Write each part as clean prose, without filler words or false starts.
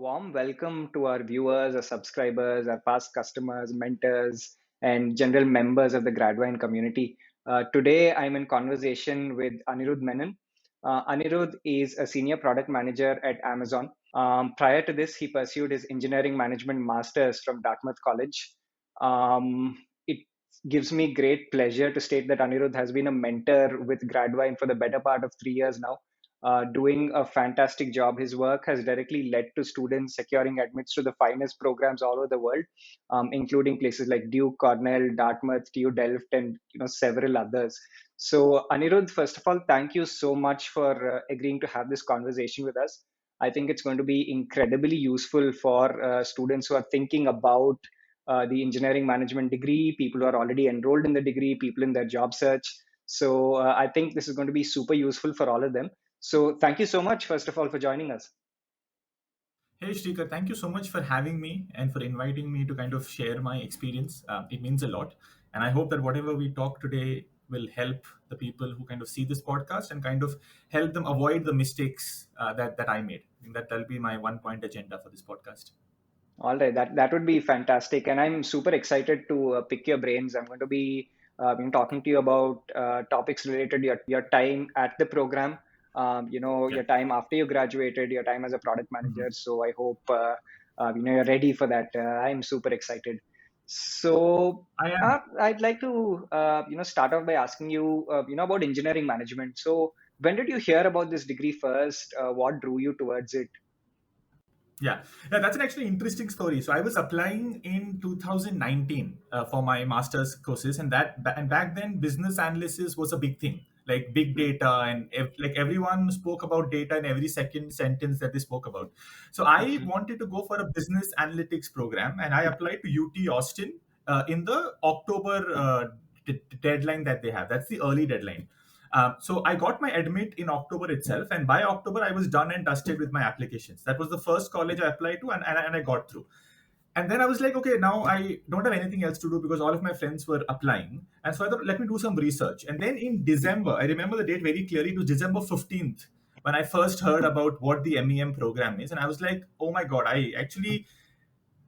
warm welcome to our viewers, our subscribers, our past customers, mentors, and general members of the Gradvine community. Today, I'm in conversation with Anirudh Menon. Anirudh is a senior product manager at Amazon. Prior to this, he pursued his engineering management master's from Dartmouth College. It gives me great pleasure to state that Anirudh has been a mentor with Gradvine for the better part of 3 years now, doing a fantastic job. His work has directly led to students securing admits to the finest programs all over the world, including places like Duke, Cornell, Dartmouth, TU Delft, and several others. So, Anirudh, first of all, thank you so much for agreeing to have this conversation with us. I think it's going to be incredibly useful for students who are thinking about the engineering management degree, people who are already enrolled in the degree, people in their job search. So I think this is going to be super useful for all of them. So thank you so much, first of all, for joining us. Hey Sreekar, thank you so much for having me and for inviting me to kind of share my experience. It means a lot. And I hope that whatever we talk today will help the people who kind of see this podcast and kind of help them avoid the mistakes that I made. I think that'll be my one point agenda for this podcast. All right, that would be fantastic, and I'm super excited to pick your brains. I'm going to be talking to you about topics related to your time at the program, Yeah. your time after you graduated, your time as a product Mhm. manager. So I hope you're ready for that. I'm super excited. So I am. I'd like to start off by asking you about engineering management. So when did you hear about this degree first? What drew you towards it? Yeah, that's an actually interesting story. So I was applying in 2019 for my master's courses, and back then business analysis was a big thing, like big data, and like everyone spoke about data in every second sentence that they spoke about. So I Mhm. wanted to go for a business analytics program, and I applied to UT Austin in the October deadline that they have. That's the early deadline. So I got my admit in October itself, and by October I was done and dusted with my applications. That was the first college I applied to, and I got through. And then I was like, okay, now I don't have anything else to do because all of my friends were applying, and so I thought, let me do some research. And then in December, I remember the date very clearly. It was December 15th when I first heard about what the MEM program is, and I was like, oh my god, I actually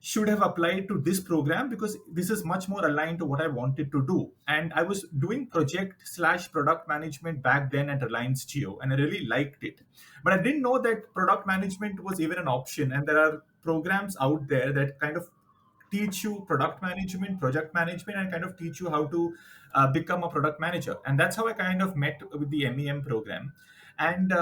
should have applied to this program because this is much more aligned to what I wanted to do. And I was doing project slash product management back then at Reliance Geo, and I really liked it. But I didn't know that product management was even an option. And there are programs out there that kind of teach you product management, project management, and kind of teach you how to become a product manager. And that's how I kind of met with the MEM program. And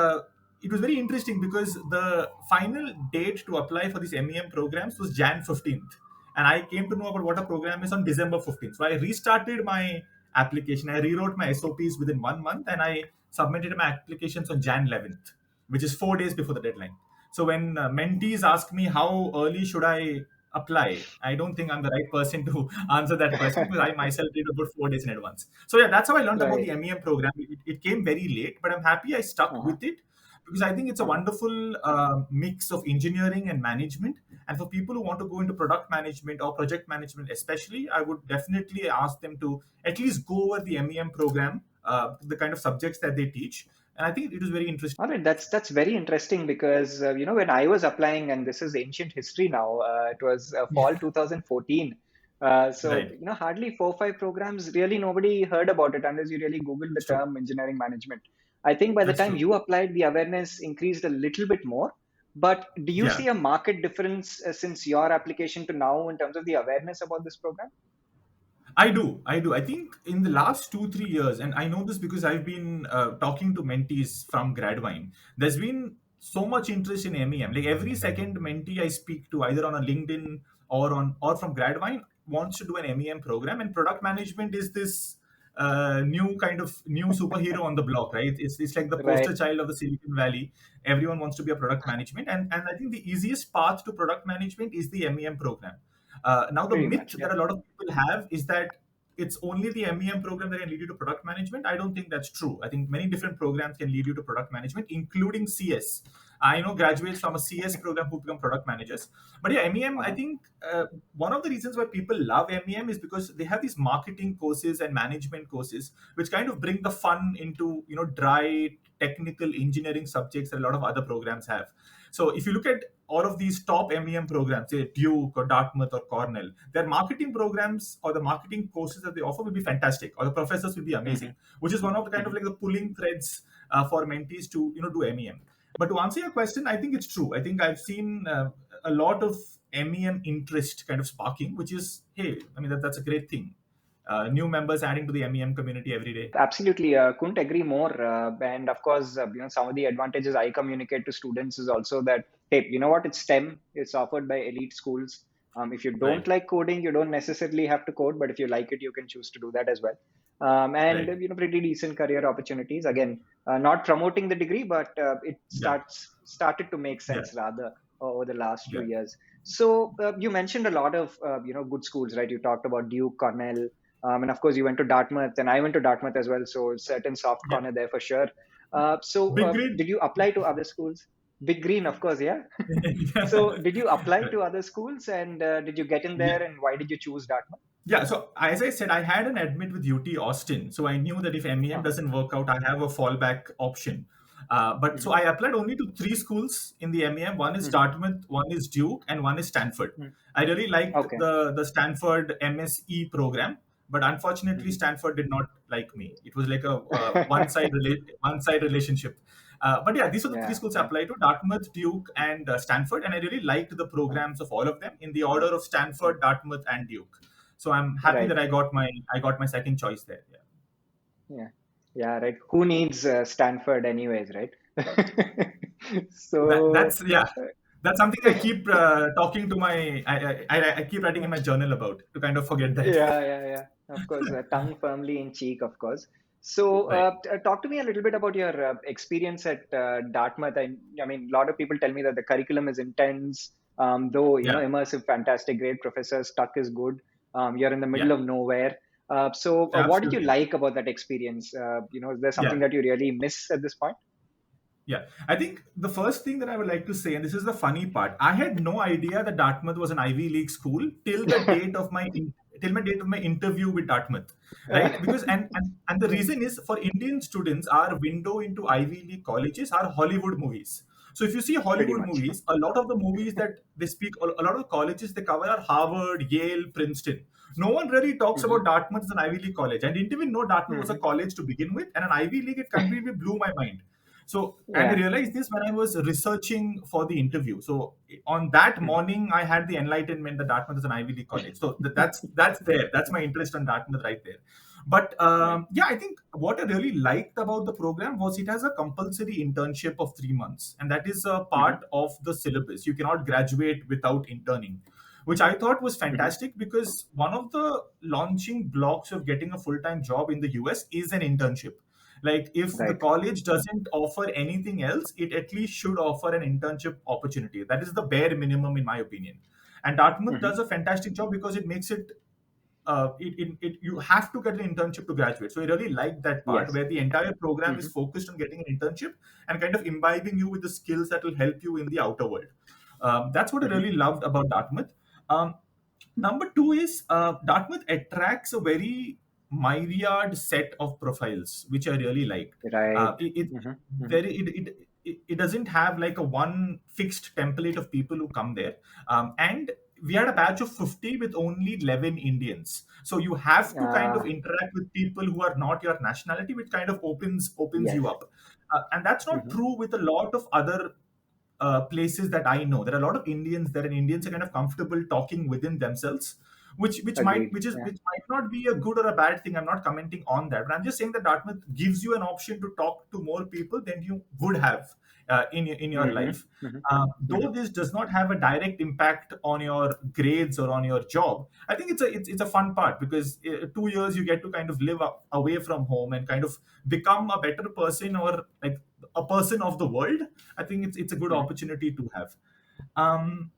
it was very interesting because the final date to apply for these MEM programs was Jan 15th. And I came to know about what a program is on December 15th. So I restarted my application. I rewrote my SOPs within 1 month, and I submitted my applications on Jan 11th, which is 4 days before the deadline. So when mentees ask me how early should I apply, I don't think I'm the right person to answer that question because I myself did about 4 days in advance. So yeah, that's how I learned about the Right. MEM program. It came very late, but I'm happy I stuck Uh-huh. with it because I think it's a Uh-huh. wonderful mix of engineering and management. And for people who want to go into product management or project management, especially, I would definitely ask them to at least go over the MEM program, the kind of subjects that they teach. And I think it was very interesting. All right, that's very interesting because when I was applying, and this is ancient history now. It was fall 2014. So Right. hardly 4 or 5 programs. Really, nobody heard about it unless you really Googled the It's true. term engineering management. I think by the That's time true. you applied, the awareness increased a little bit more. But do you Yeah. see a market difference since your application to now in terms of the awareness about this program? I do. I do. I think in the last 2, 3 years, and I know this because I've been talking to mentees from Gradvine, there's been so much interest in MEM. Like every second mentee I speak to, either on a LinkedIn or from Gradvine, wants to do an MEM program. And product management is this new superhero on the block, right? It's like the Right. poster child of the Silicon Valley. Everyone wants to be a product management, and I think the easiest path to product management is the MEM program. Now, the Pretty myth much, yeah. that a lot of people have is that it's only the MEM program that can lead you to product management. I don't think that's true. I think many different programs can lead you to product management, including CS. I know graduates from a CS program who become product managers. But yeah, MEM, I Uh-huh. think one of the reasons why people love MEM is because they have these marketing courses and management courses, which kind of bring the fun into, dry technical engineering subjects that a lot of other programs have. So if you look at all of these top MEM programs, say Duke or Dartmouth or Cornell, their marketing programs or the marketing courses that they offer will be fantastic, or the professors will be Hmm. amazing, which is one of the kind of Hmm. like the pulling threads for mentees to do MEM. But to answer your question, I think it's true. I think I've seen a lot of MEM interest kind of sparking, which is, hey, I mean that's a great thing. New members adding to the MEM community every day. Absolutely, couldn't agree more. And of course, some of the advantages I communicate to students is also that, hey, you know what? It's STEM. It's offered by elite schools. If you don't Right, like coding, you don't necessarily have to code, but if you like it, you can choose to do that as well. And right. pretty decent career opportunities. Again, not promoting the degree, but it Yeah, started to make yeah, sense rather over the last few yeah, years. So you mentioned a lot of good schools, right? You talked about Duke, Cornell, and of course, you went to Dartmouth, and I went to Dartmouth as well. So certain soft yeah. corner there for sure. So Big green. did you apply to other schools? Big Green, of course, yeah. So did you apply to other schools, and did you get in Yeah. there? And why did you choose Dartmouth? Yeah, so as I said, I had an admit with UT Austin, so I knew that if MEM Uh-huh. doesn't work out, I have a fallback option. But so Hmm. I applied only to three schools in the MEM. One is Hmm. Dartmouth, one is Duke, and one is Stanford. Hmm. I really liked Okay. the Stanford MSE program, but unfortunately, Hmm. Stanford did not like me. It was like a one side relationship. But yeah, these are the three Yeah. schools I Yeah. applied to: Dartmouth, Duke, and Stanford. And I really liked the Uh, programs of all of them in the order of uh, Stanford, Dartmouth, and Duke. So I'm happy right. that I got my second choice there. Yeah. Yeah. Yeah. Right. Who needs Stanford, anyways, right? So. That's yeah. That's something I keep talking to my. I keep writing in my journal about to kind of forget that. Yeah, yeah, yeah. Of course, tongue firmly in cheek, of course. So, Right. talk to me a little bit about your experience at Dartmouth. I mean, a lot of people tell me that the curriculum is intense, though, Yeah. immersive, fantastic, great professors, stuck is good. You're in the middle Yeah. of nowhere. So, what did you Absolutely. like about that experience? Is there something Yeah. that you really miss at this point? Yeah, I think the first thing that I would like to say, and this is the funny part, I had no idea that Dartmouth was an Ivy League school till my date of my interview with Dartmouth, right? Because and the Yeah, reason is for Indian students, our window into Ivy League colleges are Hollywood movies. So if you see pretty Hollywood much. movies, a lot of the movies that they speak, a lot of the colleges they cover are Harvard, Yale, Princeton. No one really talks Hmm. about Dartmouth as an Ivy League college. I didn't even know Dartmouth was a Hmm. college to begin with, and an Ivy League it completely blew my mind. So, and I Yeah. realized this when I was researching for the interview. So, on that Hmm. morning, I had the enlightenment that Dartmouth is an Ivy League college. So that's there. That's my interest on Dartmouth right there. But Right. yeah, I think what I really liked about the program was it has a compulsory internship of 3 months, and that is a Hmm. part of the syllabus. You cannot graduate without interning, which I thought was Hmm. fantastic because one of the launching blocks of getting a full time job in the US is an internship. Like if the Right. college doesn't offer anything else, it at least should offer an internship opportunity. That is the bare minimum in my opinion. And Dartmouth Hmm. does a fantastic job because it makes it you have to get an internship to graduate. So I really like that part Yes. where the entire program is Hmm. focused on getting an internship and kind of imbibing you with the skills that will help you in the outer world. That's what I Hmm. really loved about Dartmouth. Um, Number two is Dartmouth attracts a very myriad set of profiles, which I really liked. Right. It Hmm. Hmm. very it doesn't have like a one fixed template of people who come there, and we had a batch of 50 with only 11 Indians. So you have to kind of Uh, interact with people who are not your nationality, which kind of opens yes. you up. And that's not Hmm. true with a lot of other places that I know. There are a lot of Indians there, and Indians are kind of comfortable talking within themselves, Agreed. Yeah. which might not be a good or a bad thing. I'm not commenting on that, but I'm just saying that Dartmouth gives you an option to talk to more people than you would have in your Hmm. life. Hmm. Though Hmm. this does not have a direct impact on your grades or on your job, I think it's a fun part because 2 years you get to kind of live away from home and kind of become a better person or like a person of the world. I think it's a good Hmm. opportunity to have. Um,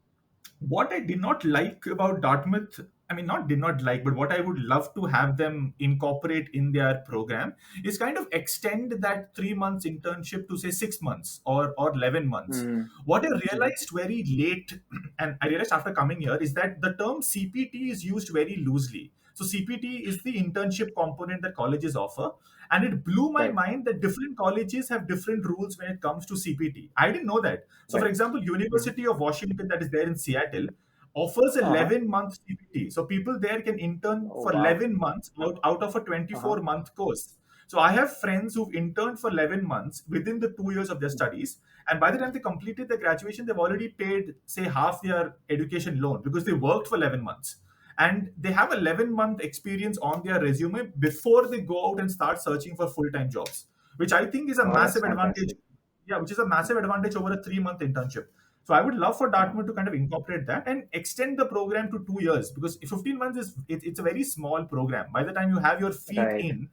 what I did not like about Dartmouth, I mean, not did not like, but what I would love to have them incorporate in their program is kind of extend that 3 months internship to say 6 months or 11 months. Hmm. What I Hmm. realized very late, and I realized after coming here, is that the term CPT is used very loosely. So CPT is the internship component that colleges offer, And it blew my Right. mind that different colleges have different rules when it comes to CPT. I didn't know that. So, for Right. example, Mm-hmm. University of Washington, that is there in Seattle, offers Uh-huh. 11-month CPT. So people there can intern Oh, for wow. 11 months out of a Uh-huh. 24-month course. So I have friends who've interned for 11 months within the 2 years of their studies. And by the time they completed their graduation, they've already paid, say, half their education loan because they worked for 11 months. And they have 11-month experience on their resume before they go out and start searching for full-time jobs, which I think is a Oh, that's massive advantage. fantastic. Yeah, which is a massive advantage over a 3-month internship. So I would love for Uh-huh. Dartmouth to kind of incorporate that and extend the program to 2 years, because 15 months is it's a very small program. By the time you have your feet Right. in,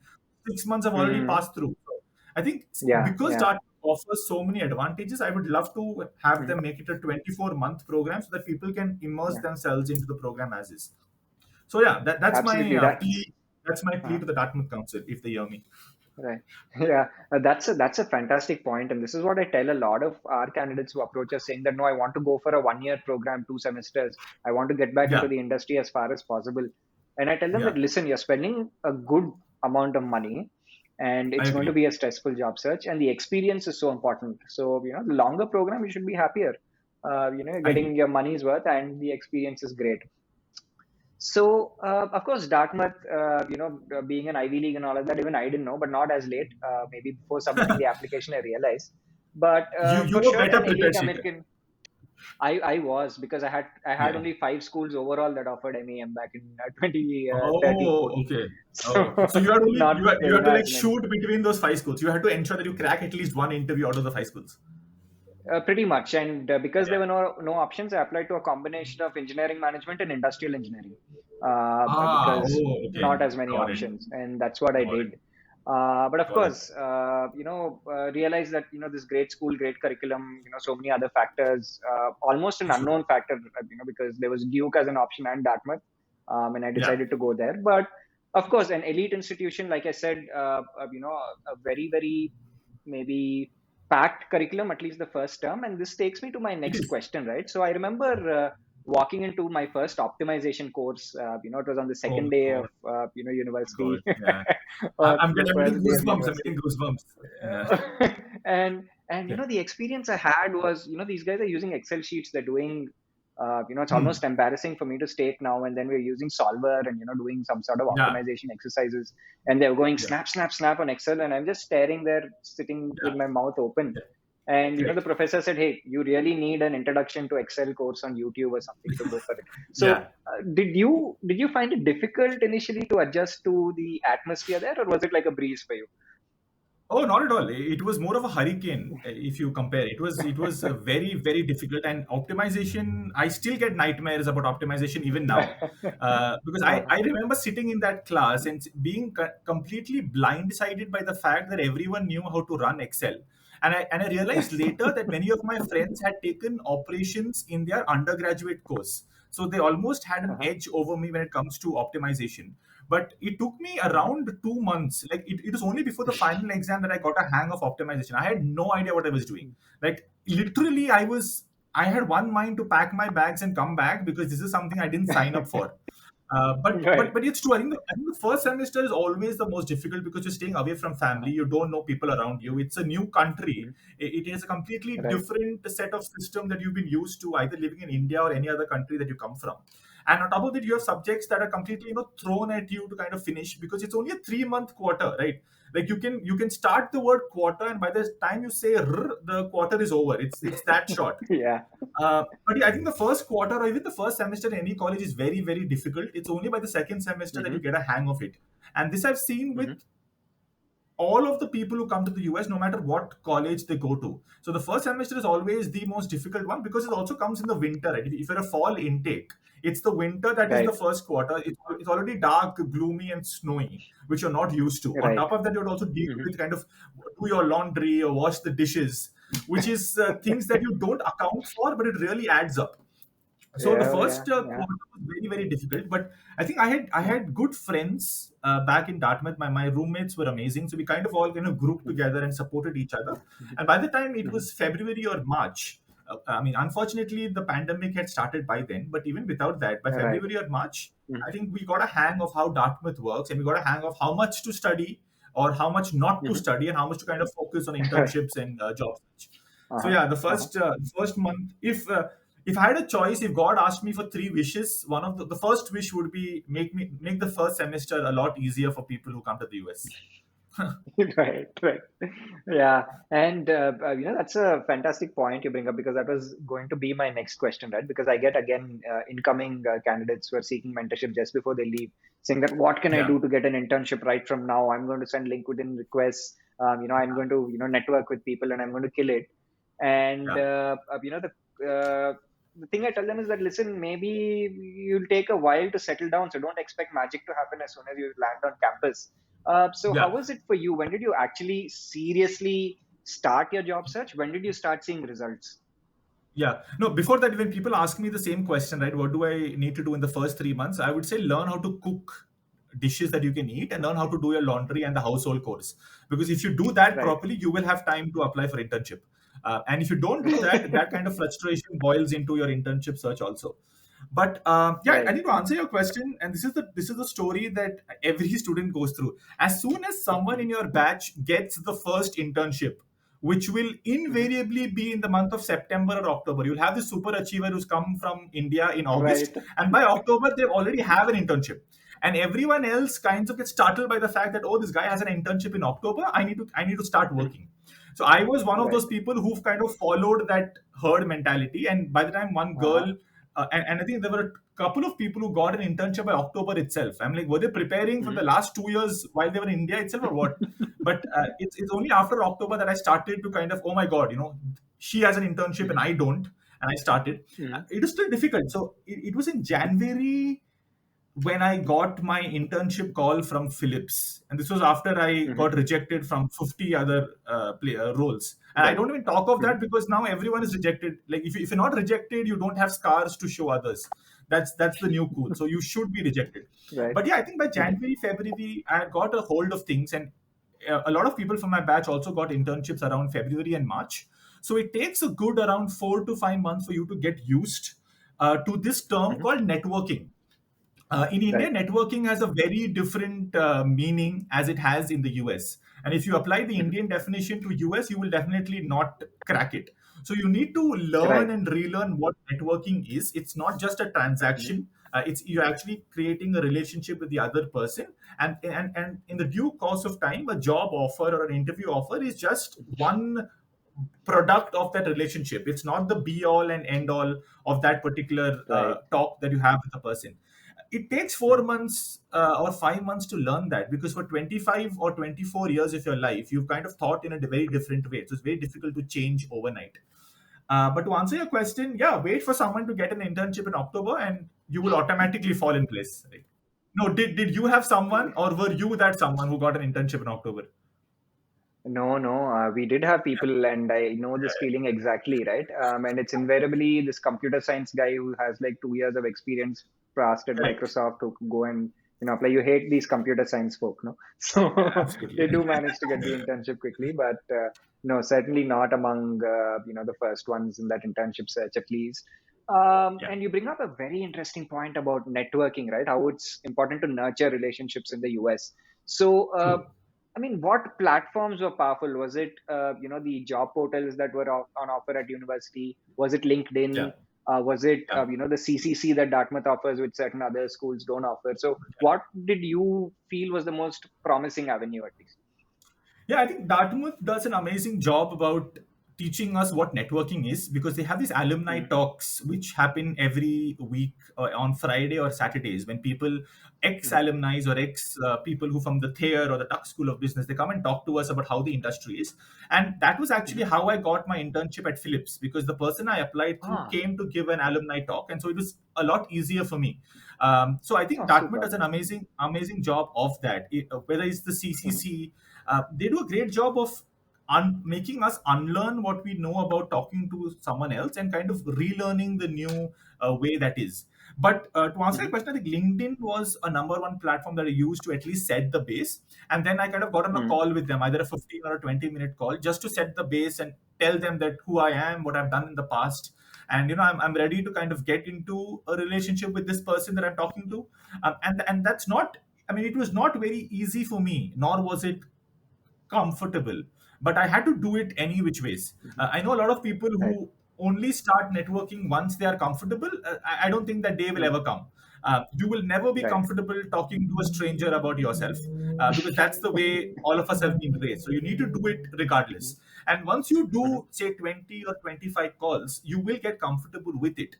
6 months have already Mm-hmm. passed through. So I think Yeah. because Yeah. Dartmouth offers so many advantages, I would love to have Mm-hmm. them make it a 24-month program so that people can immerse Yeah. themselves into the program as is. So yeah, that's my Absolutely. That's plea. That's my plea uh-huh. to the Dartmouth Council if they hear me. Right. Yeah, that's a fantastic point, and this is what I tell a lot of our candidates who approach us saying that no, I want to go for a 1 year program, 2 semesters. I want to get back into Yeah, the industry as far as possible. And I tell them that yeah, listen, you're spending a good amount of money, and I it's going to agree. be a stressful job search, and the experience is so important. So the longer program, you should be happier. You're I agree. getting your money's worth, and the experience is great. So, of course, Dartmouth, being an Ivy League and all of that, even I didn't know, but not as late. Maybe before submitting the application, I realized. But You for were sure, better an elite prepared, Sreekar. American, I was because I had Yeah. only 5 schools overall that offered MEM back in 2013, Oh, 14. okay. So Oh, so you had only not you had to like as many. shoot between those 5 schools. You had to ensure that you crack at least one interview out of the 5 schools. Pretty much, and because Yeah. there were no options, I applied to a combination of engineering management and industrial engineering because Oh, okay. not as many Got it. options, and that's what I Got it. did. But of Got it. course, realized that this great school, great curriculum, so many other factors, almost an True. unknown factor, because there was Duke as an option and Dartmouth, and I Yeah. decided to go there. But of course, an elite institution, like I said, a very very maybe packed curriculum, at least the first term. And this takes me to my It next is. question, right? So I remember walking into my first optimization course. It was on the Oh second day of God. God. university, Yeah. or the I'm first getting day of goosebumps. I'm university. getting goosebumps. Yeah. And Yeah. the experience I had was, these guys are using Excel sheets. They're doing, it's Hmm. almost embarrassing for me to state now. And then we're using Solver and doing some sort of Yeah. optimization exercises. And they're going Yeah. snap, snap, snap on Excel, and I'm just staring there, sitting Yeah. with my mouth open. Yeah. And the Correct. professor said, "Hey, you really need an introduction to Excel course on YouTube or something to go for it." So, Yeah. did you find it difficult initially to adjust to the atmosphere there, or was it like a breeze for you? Oh, not at all. It was more of a hurricane if you compare. It was very very difficult, and optimization. I still get nightmares about optimization even now, because I remember sitting in that class and being completely blindsided by the fact that everyone knew how to run Excel, and I realized later that many of my friends had taken operations in their undergraduate course, so they almost had an Uh-huh. edge over me when it comes to optimization. But it took me Uh-huh. around 2 months. Like it was only before the final exam that I got a hang of optimization. I had no idea what I was doing. Like literally, I had one mind to pack my bags and come back because this is something I didn't sign up for. Right. But it's true. I think the first semester is always the most difficult because you're staying away from family. Uh-huh. You don't know people around you. It's a new country. Mhm. It is a completely Right. different set of system that you've been used to, either living in India or any other country that you come from. And on top of it, you have subjects that are completely thrown at you to kind of finish because it's only a 3 month quarter, right? Like you can start the word quarter, and by the time you say the quarter is over. It's that short. Yeah. But yeah, I think the first quarter or even the first semester in any college is very, very difficult. It's only by the second semester that you Mm-hmm. get a hang of it. And this I've seen with Mm-hmm. all of the people who come to the US, no matter what college they go to. So the first semester is always the most difficult one because it also comes in the winter. Right? If you're a fall intake, it's the winter that is the Right. first quarter. It's already dark, gloomy, and snowy, which you're not used to. On Right. top of that, you would also deal Mm-hmm. with kind of do your laundry or wash the dishes, which is things that you don't account for, but it really adds up. So the Yeah. Oh, first yeah. Yeah. quarter was very very difficult, but I think I had good friends back in Dartmouth. My roommates were amazing, so we kind of all grouped together and supported each other. And by the time it Mm-hmm. was February or March, I mean, unfortunately the pandemic had started by then, but even without that, by Right. February or March, Mm-hmm. I think we got a hang of how Dartmouth works, and we got a hang of how much to study, or how much not to Mhm. study, and how much to kind of focus on internships and job search. So Uh-huh. yeah, the Uh-huh. first month, if I had a choice, if God asked me for three wishes, one of the first wish would be make the first semester a lot easier for people who come to the US. Right, right. Yeah. And, that's a fantastic point you bring up because that was going to be my next question, right? Because I get again incoming candidates who are seeking mentorship just before they leave, saying that what can I Yeah, do to get an internship right from now? I'm going to send LinkedIn requests. I'm going to, network with people and I'm going to kill it. And, yeah, the thing I tell them is that, listen, maybe you'll take a while to settle down. So don't expect magic to happen as soon as you land on campus. So how yeah. was it for you? When did you actually seriously start your job search? When did you start seeing results? Yeah. No, before that, when people ask me the same question, right, what do I need to do in the first 3 months? I would say learn how to cook dishes that you can eat and learn how to do your laundry and the household chores. Because if you do that Right. properly, you will have time to apply for internship. And if you don't do that, that kind of frustration boils into your internship search also. But yeah, I Right. need to answer your question, and this is the story that every student goes through. As soon as someone in your batch gets the first internship, which will Hmm. invariably be in the month of September or October. You'll have the super achiever who's come from India in August, Right. and by October they already have an internship. And everyone else kinds of gets startled by the fact that, oh, this guy has an internship in October. I need to start Mhm. working. So I was one of Right. those people who've kind of followed that herd mentality. And by the time one Uh-huh. girl, and I think there were a couple of people who got an internship by October itself. I'm like, were they preparing for Hmm. the last 2 years while they were in India itself, or what? But it's only after October that I started to kind of, oh my god, she has an internship and Hmm. I don't, and I started. Hmm. It is still difficult. So it was in January when I got my internship call from Philips, and this was after I Hmm. got rejected from 50 other roles. And I Right. don't even talk of Hmm. that because now everyone is rejected. Like if you're not rejected, you don't have scars to show others. That's the new cool. So you should be rejected. Right. But yeah, I think by Hmm. January, February, I had got a hold of things, and a lot of people from my batch also got internships around February and March. So it takes a good around 4 to 5 months for you to get used to this term Hmm. called networking. In India, Right. networking has a very different meaning as it has in the US. And if you apply the Hmm. Indian definition to US, you will definitely not crack it. So you need to learn Right. and relearn what networking is. It's not just a Hmm. transaction. It's you're actually creating a relationship with the other person, and in the due course of time, a job offer or an interview offer is just one product of that relationship. It's not the be all and end all of that particular Right. talk that you have with a person. It takes Hmm. 4 months or 5 months to learn that, because for 25 or 24 years of your life, you've kind of thought in a very different way. So it's very difficult to change overnight. But to answer your question, yeah, wait for someone to get an internship in October and you will automatically fall in place. Right? No, did you have someone, or were you that someone who got an internship in October? No, no, we did have people, and I know this feeling exactly, right? And it's invariably this computer science guy who has like 2 years of experience past at Correct. Microsoft to go and apply. You hate these computer science folk, no? So Absolutely. they do manage to get the internship quickly, but no, certainly not among the first ones in that internship search, at least. Yeah. And you bring up a very interesting point about networking, right? How it's important to nurture relationships in the US. So, True. I mean, what platforms were powerful? Was it, the job portals that were on offer at university? Was it LinkedIn? Yeah. Was it, Yeah. the CCC that Dartmouth offers, which certain other schools don't offer? So, what did you feel was the most promising avenue, at least? Yeah, I think Dartmouth does an amazing job about teaching us what networking is, because they have these alumni Mm-hmm. talks which happen every week on Friday or Saturdays, when people, ex Mm-hmm. alumni or ex people who from the Thayer or the Tuck School of Business, they come and talk to us about how the industry is. And that was actually Mm-hmm. how I got my internship at Philips, because the person I applied through Ah, came to give an alumni talk. And so it was a lot easier for me. So I think oh, Dartmouth super. does an amazing job of that. Whether it's the Mm-hmm. CCC, they do a great job of making us unlearn what we know about talking to someone else and kind of relearning the new way that is. But to answer your Mm-hmm. question, I think LinkedIn was a number one platform that I used to at least set the base. And then I kind of got on a Mm-hmm. call with them, either a 15 or a 20-minute call, just to set the base and tell them that who I am, what I've done in the past. And I'm ready to kind of get into a relationship with this person that I'm talking to. And that's not, I mean, it was not very easy for me, nor was it comfortable, but I had to do it any which ways. Mhm. I know a lot of people Right. who only start networking once they are comfortable. I don't think that day will Mhm. ever come. You will never be Right. comfortable talking to a stranger about yourself, because that's the way all of us have been raised. So you need to do it Mhm. regardless. And once you Mhm. do, say, 20 or 25 calls, you will get comfortable with it.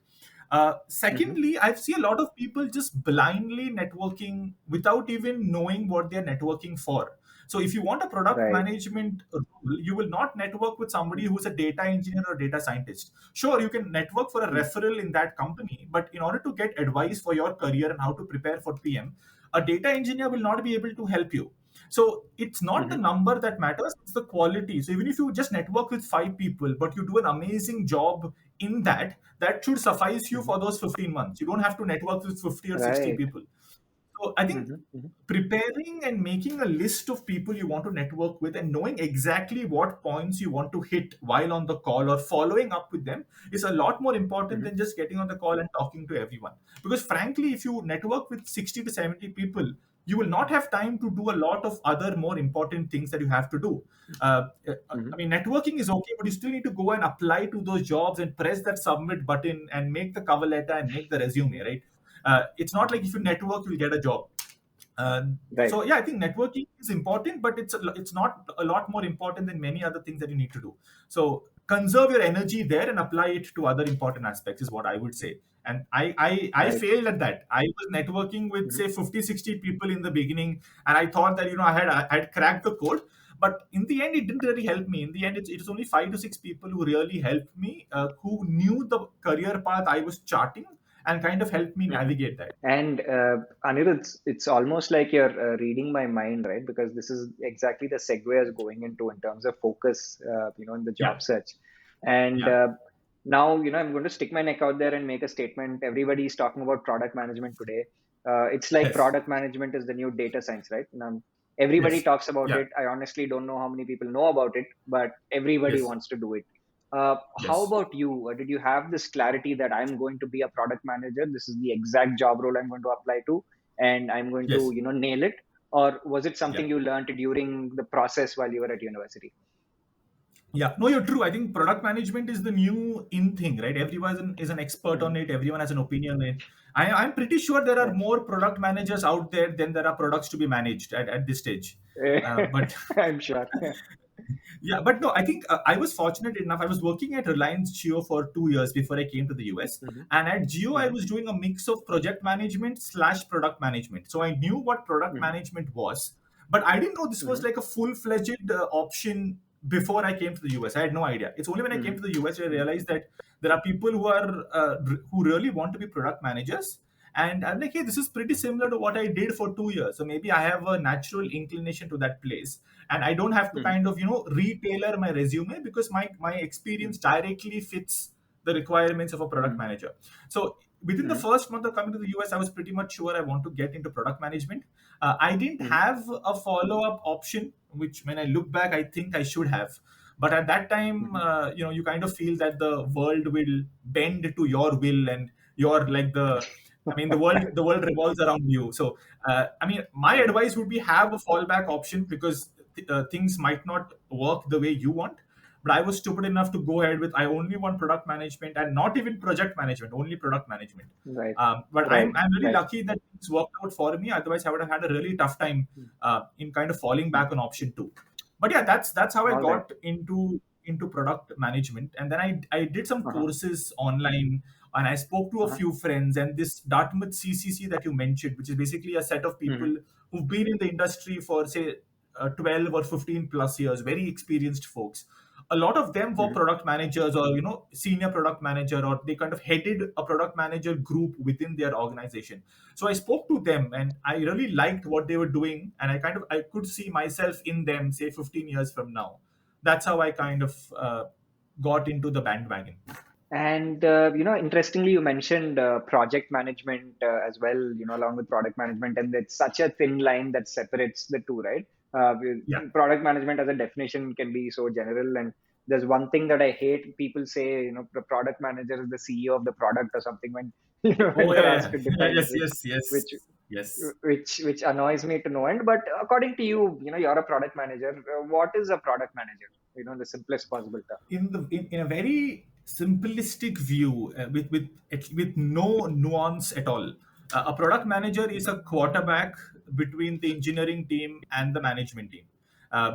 Mhm. Secondly, I've seen a lot of people just blindly networking without even knowing what they're networking for. So if you want a product Right. management role, you will not network with somebody who's a data engineer or data scientist. Sure, you can network for a Mhm. referral in that company, but in order to get advice for your career and how to prepare for PM, a data engineer will not be able to help you. So it's not the Mhm. number that matters, it's the quality. So even if you just network with 5 people, but you do an amazing job in that, that should suffice you Mhm. for those 15 months. You don't have to network with 50 or 60 Right. people. So I think Mhm. Mhm. preparing and making a list of people you want to network with and knowing exactly what points you want to hit while on the call or following up with them is a lot more important Mhm. than just getting on the call and talking to everyone. Because frankly, if you network with 60 to 70 people, you will not have time to do a lot of other more important things that you have to do. I Mhm. mean, networking is okay, but you still need to go and apply to those jobs and press that submit button and make the cover letter and make the resume, right? It's not like if you network, you'll get a job. Right. So yeah, I think networking is important, but it's not a lot more important than many other things that you need to do. So conserve your energy there and apply it to other important aspects is what I would say. And I Right. failed at that. I was networking with Mhm. say 50, 60 people in the beginning, and I thought that I had cracked the code. But in the end, it didn't really help me. In the end, it's only 5 to 6 people who really helped me, who knew the career path I was charting and kind of helped me Mhm. navigate that. And Anirudh, it's almost like you're reading my mind, right? Because this is exactly the segue I was going into in terms of focus, in the Yeah, job search. And yeah, now, I'm going to stick my neck out there and make a statement. Everybody is talking about product management today. It's like yes, product management is the new data science, right? Now, everybody yes. talks about Yeah. it. I honestly don't know how many people know about it, but everybody Yes. wants to do it. How Yes. about you? Did you have this clarity that I'm going to be a product manager? This is the exact job role I'm going to apply to, and I'm going to, Yes. nail it? Or was it Yeah. something you learned during the process while you were at university? Yeah. No, you're true. I think product management is the new in thing, right? Everyone is an expert on Mhm. it. Everyone has an opinion on it. I'm pretty sure there are Right. more product managers out there than there are products to be managed at this stage. But I'm sure. yeah, but no, I think I was fortunate enough. I was working at Reliance Jio for 2 years before I came to the US. Mhm. And at Jio, I Mhm. was doing a mix of project management slash product management. So I knew what product Mhm. management was, but I didn't know this was Mhm. like a full fledged option before I came to the US. I had no idea. It's only when I came Mhm. to the US I Mhm. realized that there are people who really want to be product managers, and I'm like, hey, this is pretty similar to what I did for 2 years. So maybe I have a natural inclination to that place. And I don't have to Mhm. kind of, retailor my resume because my experience Mhm. directly fits the requirements of a product Mhm. manager. So within the Mhm. first month of coming to the US, I was pretty much sure I want to get into product management. I didn't Mhm. have a follow-up option, which when I look back, I think I should have. But at that time, Mhm. you kind of feel that the world will bend to your will, and you're like I mean, the world revolves around you. So, I mean, my Right. advice would be have a fallback option because things might not work the way you want. But I was stupid enough to go ahead with I only want product management and not even project management, only product management. Right. But I'm Right. I'm really Right. lucky that things worked out for me. Otherwise, I would have had a really tough time in kind of falling Mhm. back on option two. But yeah, that's how I All right. got into product management, and then I did some Uh-huh. courses online, and I spoke to a Uh-huh. few friends. And this Dartmouth CCC that you mentioned, which is basically a set of Mhm. people who've been in the industry for say 12 or 15 plus years, very experienced folks. A lot of them were Mhm. product managers or senior product manager, or they kind of headed a product manager group within their organization. So I spoke to them and I really liked what they were doing, and I could see myself in them say 15 years from now. That's how I kind of got into the bandwagon. And interestingly, you mentioned project management as well. Along with product management, and it's such a thin line that separates the two, right? Yeah. Product management, as a definition, can be so general. And there's one thing that I hate: people say, the product manager is the CEO of the product or something. When Oh when yeah, they're yeah, asked yeah. to Yeah, define yes, which yes, which yes. Yes. which annoys me to no end. But according to you, you're a product manager. What is a product manager? The simplest possible term. In a very simplistic view, with no nuance at all, a product manager is a quarterback between the engineering team and the management team.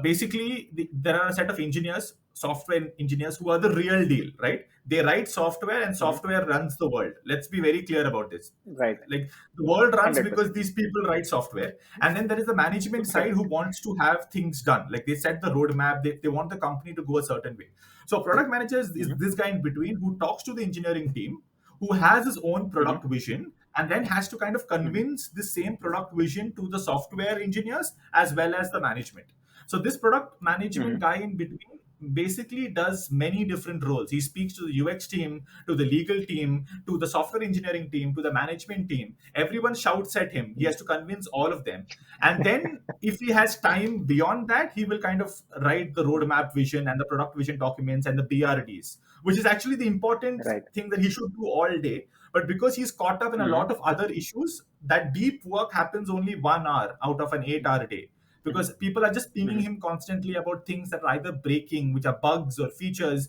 Basically, there are a set of engineers, software engineers, who are the real deal, right? They write software, and Hmm. software runs the world. Let's be very clear about this. Right. Like, the world runs because 100%. these people write software, and then there is the management side who wants to have things done. Like, they set the roadmap, they want the company to go a certain way. So product manager is Hmm. this guy in between who talks to the engineering team, who has his own Hmm. product vision, and then has to kind of Hmm. convince the same product vision to the software engineers as well as the management. So this product management Hmm. guy in between basically does many different roles. He speaks to the UX team, to the legal team, to the software engineering team, to the management team. Everyone shouts at him. He has to convince all of them. And then, if he has time beyond that, he will kind of write the roadmap vision and the product vision documents and the BRDs, which is actually the important Right. thing that he should do all day. But because he's caught up in a Hmm. lot of other issues, that deep work happens only 1 hour out of an 8 hour day, Hmm. because people are just pinging Hmm. him constantly about things that are either breaking, which are bugs or features.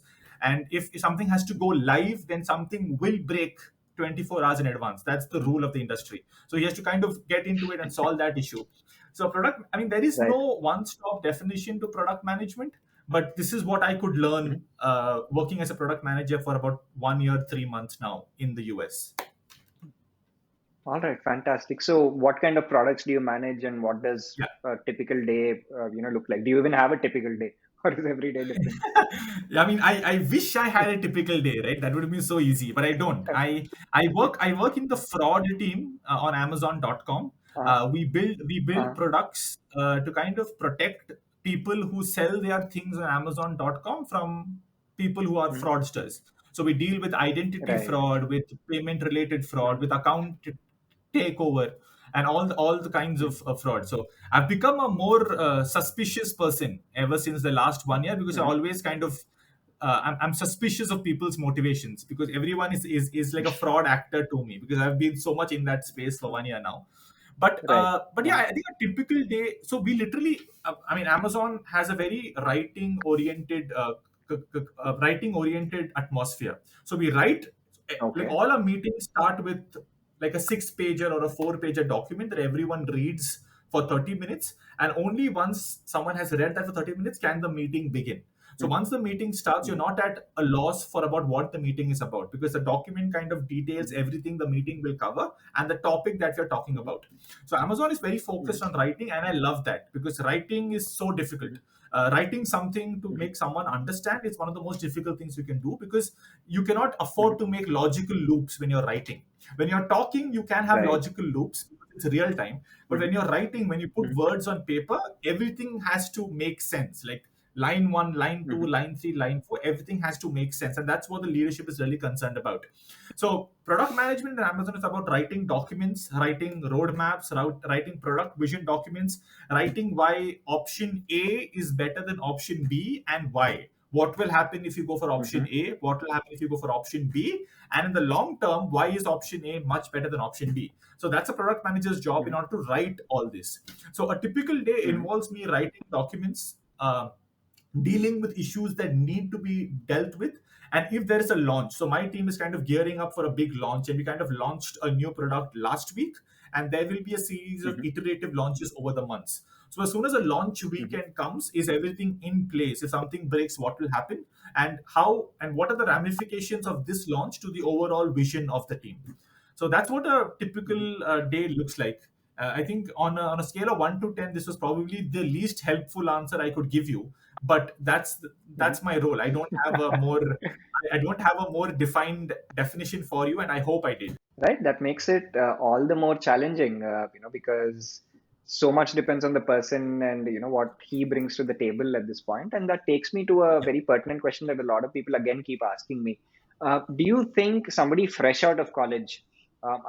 And if something has to go live, then something will break 24 hours in advance. That's the rule of the industry. So he has to kind of get into it and solve that issue. So product, I mean, there is Right. no one-stop definition to product management, but this is what I could Hmm. learn working as a product manager for about 1 year, 3 months now in the US. All right, fantastic. So, what kind of products do you manage, and what does Yeah. a typical day, look like? Do you even have a typical day, or is every day different? I mean, I wish I had a typical day, right? That would have been so easy, but I don't. I work in the fraud team on Amazon.com. Uh, We build uh, products to kind of protect people who sell their things on Amazon.com from people who are mhm. fraudsters. So we deal with identity Right. fraud, with payment related fraud, Mhm. with account takeover, and all the kinds Mhm. of fraud. So I've become a more suspicious person ever since the last 1 year, because I Mhm. always kind of I'm suspicious of people's motivations, because everyone is like a fraud actor to me, because I've been so much in that space for 1 year now. Right. But yeah, I think a typical day. So we literally, I mean, Amazon has a very writing oriented atmosphere. So we write, like, Okay. all our meetings start with like a 6 pager or a 4 pager document that everyone reads for 30 minutes, and only once someone has read that for 30 minutes can the meeting begin. So Mhm. once the meeting starts, you're Mhm. not at a loss for about what the meeting is about, because the document kind of details Mhm. everything the meeting will cover and the topic that we're talking Mhm. about. So Amazon is very Mhm. focused on writing, and I love that, because writing is so difficult. Mhm. Writing something to Mhm. make someone understand is one of the most difficult things you can do, because you cannot Mhm. afford to make logical loops when you're writing. When you're talking, you can have Right. logical loops because it's real time. But Mhm. when you're writing, when you put Mhm. words on paper, everything has to make sense. Like, line one, line two, Mhm. line three, line four, everything has to make sense. And that's what the leadership is really concerned about. So product management in Amazon is about writing documents, writing roadmaps, writing product vision documents, writing why option A is better than option B, and why. What will happen if you go for option Mhm. A? What will happen if you go for option B? And in the long term, why is option A much better than option B? So that's a product manager's job in Mhm. order to write all this. So a typical day Mhm. involves me writing documents, dealing with issues that need to be dealt with. And if there is a launch, so my team is kind of gearing up for a big launch, and we kind of launched a new product last week, and there will be a series of Mhm. iterative launches over the months. So as soon as a launch Mhm. weekend comes, is everything in place? If something breaks, what will happen, and how, and what are the ramifications of this launch to the overall vision of the team? So that's what a Mhm. typical day looks like. I think on a scale of 1 to 10, this was probably the least helpful answer I could give you, but Mhm. that's my role. I don't have a more defined definition for you, and I hope I did. Right. That makes it all the more challenging, because so much depends on the person and what he brings to the table at this point. And that takes me to a Yeah, very pertinent question that a lot of people again keep asking me. Do you think somebody fresh out of college,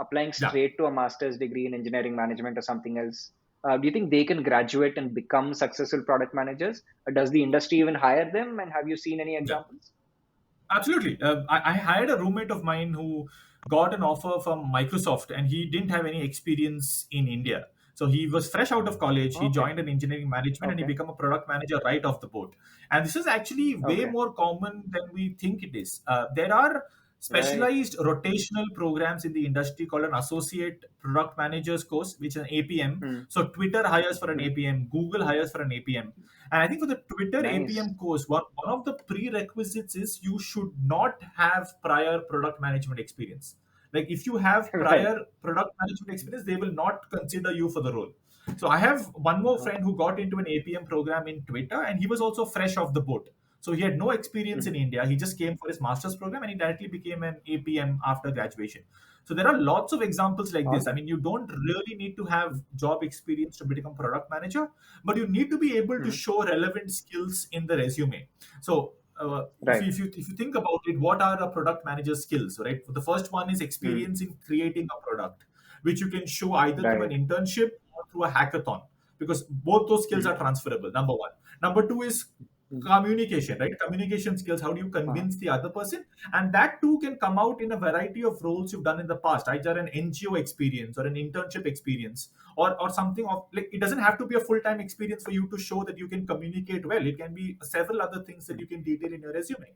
applying yeah. straight to a master's degree in engineering management or something else, do you think they can graduate and become successful product managers? Does the industry even hire them? And have you seen any Yeah. examples? Absolutely. I hired a roommate of mine who got an offer from Microsoft, and he didn't have any experience in India. So he was fresh out of college. He Okay. joined an engineering management and he Okay. became a product manager right off the boat. And this is actually way Okay. more common than we think it is. There are Right. specialized rotational programs in the industry called an associate product managers course, which is an APM. Hmm. So Twitter hires for an Hmm. APM, Google hires for an APM. And I think for the Twitter Nice. APM course, one of the prerequisites is you should not have prior product management experience. Like if you have Right. prior product management experience, they will not consider you for the role. So I have one more Uh-huh. friend who got into an APM program in Twitter, and he was also fresh off the boat. So he had no experience in Mhm. India. He just came for his master's program and he directly became an APM after graduation. So there are lots of examples like this. All I mean, you don't really need to have job experience to become product manager, but you need to be able to mhm. show relevant skills in the resume. So Right. if you think about it, what are a product manager's skills, right? The first one is Hmm. experience in creating a product, which you can show either through an Right. internship or through a hackathon, because both those skills Mhm. are transferable. Number one. Number two is Mhm. communication, right? Communication skills. How do you Uh-huh. convince the other person? And that too can come out in a variety of roles you've done in the past, either an NGO experience or an internship experience, or something of like, it doesn't have to be a full-time experience for you to show that you can communicate well. It can be several other things that Mhm. you can detail in your resume.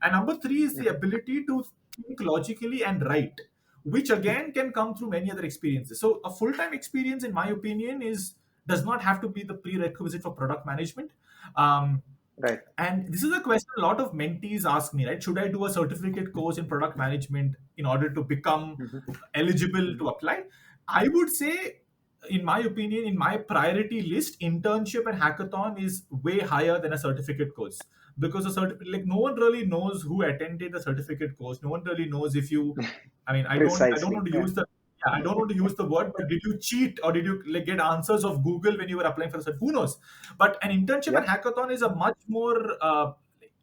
And number three is the Mhm. ability to think logically and write, which again can come through many other experiences. So a full-time experience, in my opinion, is does not have to be the prerequisite for product management. um, Right. and this is a question a lot of mentees ask me, right? Should I do a certificate course in product management in order to become Mhm. eligible to Mhm. apply? I would say, in my opinion, in my priority list, internship and hackathon is way higher than a certificate course, because a certificate, like, no one really knows who attended the certificate course. No one really knows if you, I mean, I don't Precisely. want to Yeah. use the, yeah, I don't want to use the word, but did you cheat or did you like get answers of Google when you were applying for a cert? Who knows? But an internship and Yep. hackathon is a much more,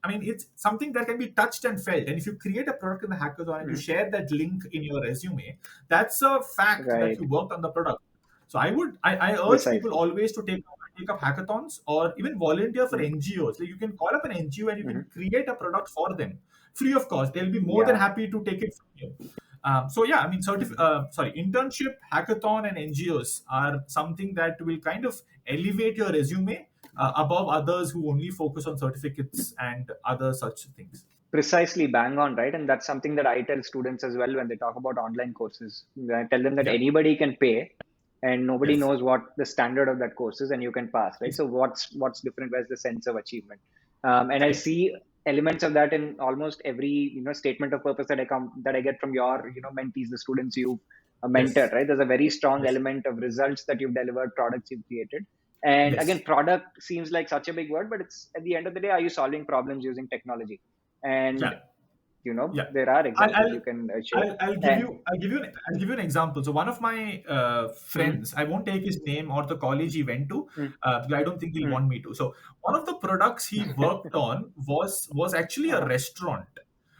I mean, it's something that can be touched and felt. And if you create a product in the hackathon and you Mhm. share that link in your resume, that's a fact that Right. you worked on the product. So I urge people Precisely. always to take up hackathons or even volunteer for Mhm. NGOs. Like you can call up an NGO and you can Mhm. create a product for them free of cost. They'll be more than Yeah. happy to take it from you. So yeah, I mean, Mhm. internship, hackathon, and NGOs are something that will kind of elevate your resume above others who only focus on certificates and other such things. Precisely, bang on, right? And that's something that I tell students as well when they talk about online courses. I tell them that Yeah. anybody can pay, and nobody Yes. knows what the standard of that course is, and you can pass, right? So what's different? Where's the sense of achievement? And I Correct. see elements of that in almost every statement of purpose that I get from your mentees, the students you mentor, Yes. right? There's a very strong Yes. element of results that you've delivered, products you've created. And again, Yes. product seems like such a big word, but it's at the end of the day, are you solving problems using technology? And Yeah. Yeah. there are I'll, examples I'll you can share. I'll give And you I'll give you an example. So one of my mm, friends, I won't take his name or the college he went to, mm, because I don't think he'll mm. want me to. So one of the products he worked on was actually a uh, restaurant.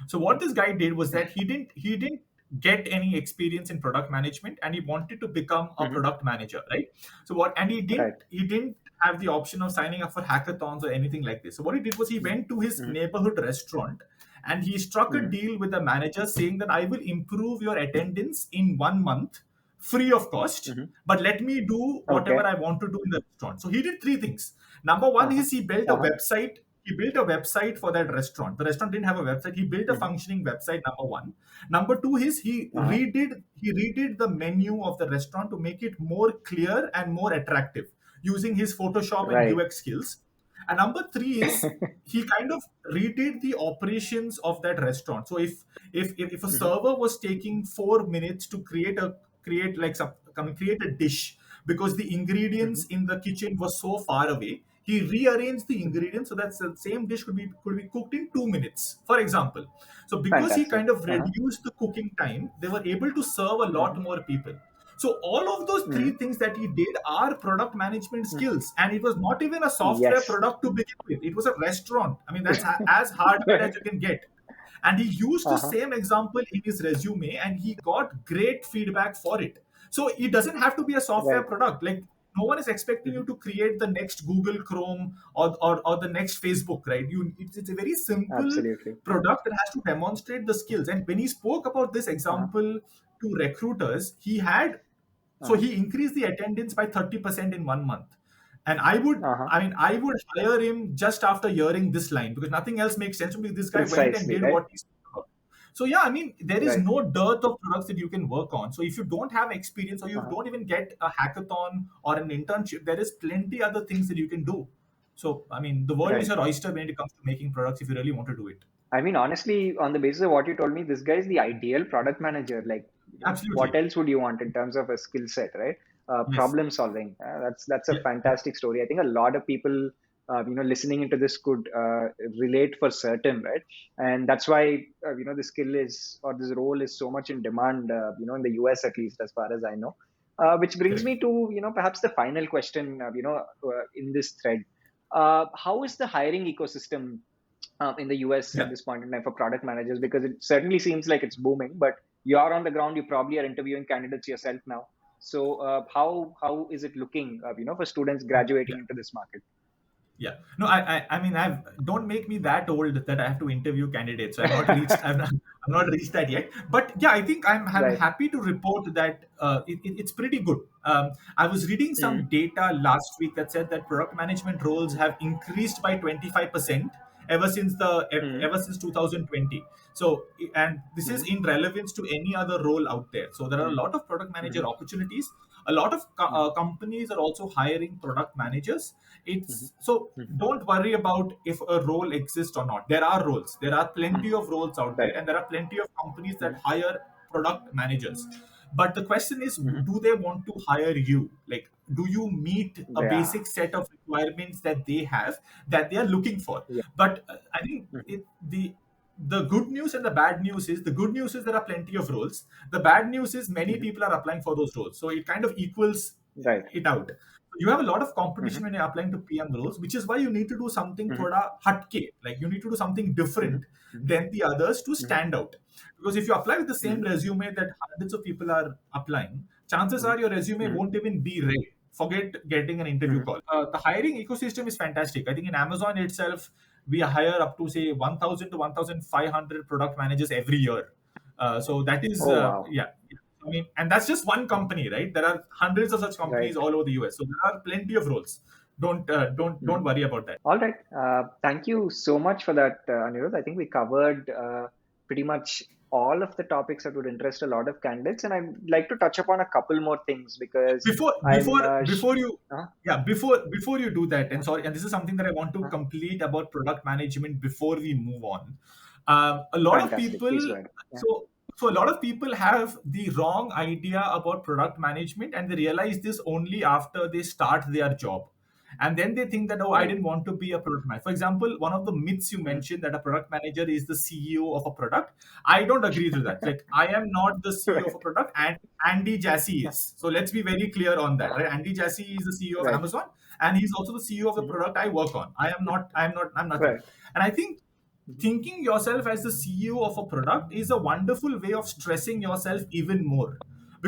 So what this guy did was that he didn't get any experience in product management, and he wanted to become a mhm, product manager, right? So what, and right. he didn't have the option of signing up for hackathons or anything like this. So what he did was he Mm, went to his mm, neighborhood restaurant and he struck a mm, deal with the manager saying that I will improve your attendance in 1 month free of cost, mhm. but let me do whatever Okay. I want to do in the restaurant. So he did three things. Number one Uh-huh. is he built a Uh-huh. website. He built a website for that restaurant. The restaurant didn't have a website. He built a Mhm, functioning website. Number one. Number two is uh-huh. he redid the menu of the restaurant to make it more clear and more attractive using his Photoshop and Right. UX skills. And number three is he kind of redid the operations of that restaurant. So if a Mhm, server was taking 4 minutes to create like some create a dish because the mhm, ingredients in the kitchen were so far away, he rearranged the mhm. ingredients so that the same dish could be cooked in 2 minutes, for example. So because he Fantastic. kind of Uh-huh. reduced the cooking time, they were able to serve a lot Mhm, more people. So all of those three mhm, things that he did are product management mhm. skills, and it was not even a software Yes. product to begin with. It was a restaurant. I mean, that's as hardware as you can get. And he used the Uh-huh. same example in his resume, and he got great feedback for it. So it doesn't have to be a software Right. product. Like no one is expecting you Mhm. to create the next Google Chrome or the next Facebook, right? It's a very simple Absolutely. product that has to demonstrate the skills. And when he spoke about this Uh-huh. example to recruiters, Uh-huh. he increased the attendance by 30% in 1 month. And I would hire him just after hearing this line, because nothing else makes sense, because this guy went and Precisely, did right? what he spoke about. So yeah, I mean, there is Right. no dearth of products that you can work on. So if you don't have experience, or you Uh-huh. don't even get a hackathon or an internship, there is plenty other things that you can do. So I mean, the world is Right. your oyster when it comes to making products if you really want to do it. I mean, honestly, on the basis of what you told me, this guy is the ideal product manager. Like, what Absolutely. else would you want in terms of a skill set, right? Yes. Problem solving. That's a Yeah. Yeah. fantastic story. I think a lot of people, listening into this could relate for certain, right? And that's why the skill is, or this role is so much in demand. In the US at least, as far as I know. Which brings Correct. me to perhaps the final question. In this thread, how is the hiring ecosystem in the US at Yeah. this point in time for product managers? Because it certainly seems like it's booming, but you're on the ground. You probably are interviewing candidates yourself now. So how is it looking, for students Yeah. graduating into this market? Yeah. No, I mean, don't make me that old that I have to interview candidates. I've not reached, I've not reached that yet. But yeah, I think I'm Right. happy to report that it's pretty good. I was reading Mm-hmm. some data last week that said that product management roles have increased by 25% ever since 2020. So, and this is Mm-hmm. in relevance to any other role out there. So there are a lot of product Mm-hmm. manager opportunities. A lot of Mm-hmm. companies are also hiring product managers. Mm-hmm. It's so, Mm-hmm. don't worry about if a role exists or not. There are roles. There are plenty of roles out there, Right. and there are plenty of companies that Mm-hmm. hire product managers. But the question is, Mm-hmm. do they want to hire you? Like, do you meet a Yeah. basic set of requirements that they have, that they are looking for? Yeah. But I think Mm-hmm. the good news and the bad news is, the good news is there are plenty of roles. The bad news is many Mm-hmm. people are applying for those roles. So it kind of equals Right. it out. You have a lot of Mm-hmm. competition when you're applying to PM roles, which is why you need to do something Mm-hmm. thoda hatke. Like, you need to do something different Mm-hmm. than the others to Mm-hmm. stand out. Because if you apply with the same Mm-hmm. resume that hundreds of people are applying, chances are your resume Mm-hmm. won't even be read. Forget getting an interview Mm-hmm. call. The hiring ecosystem is fantastic. I think in Amazon itself, we hire up to say 1,000 to 1,500 product managers every year. So that is, Oh wow. yeah. I mean, and that's just one company, right? There are hundreds of such Right. companies all over the US. So there are plenty of roles. Don't Mm-hmm. worry about that. All right. Thank you so much for that, Anirudh. I think we covered pretty much all of the topics that would interest a lot of candidates, and I'd like to touch upon a couple more things because before I'm. before before you Uh, yeah before you do that, and uh, sorry, and this is something that I want to uh, complete about product management before we move on. A lot of Fantastic. Please people go ahead. Yeah. so a lot of people have the wrong idea about product management, and they realize this only after they start their job. And then they think that, oh, I Right. didn't want to be a product manager. For example, one of the myths you Mhm. mentioned, that a product manager is the CEO of a product. I don't agree to that. Like, I am not the CEO of a Right. product, and Andy Jassy is. So let's be very clear on that, Uh-huh. right? Andy Jassy is the CEO of Right. Amazon, and he's also the CEO of the Mhm. product I work on. I'm nothing. Right. And I think Mhm. thinking yourself as the CEO of a product is a wonderful way of stressing yourself even more.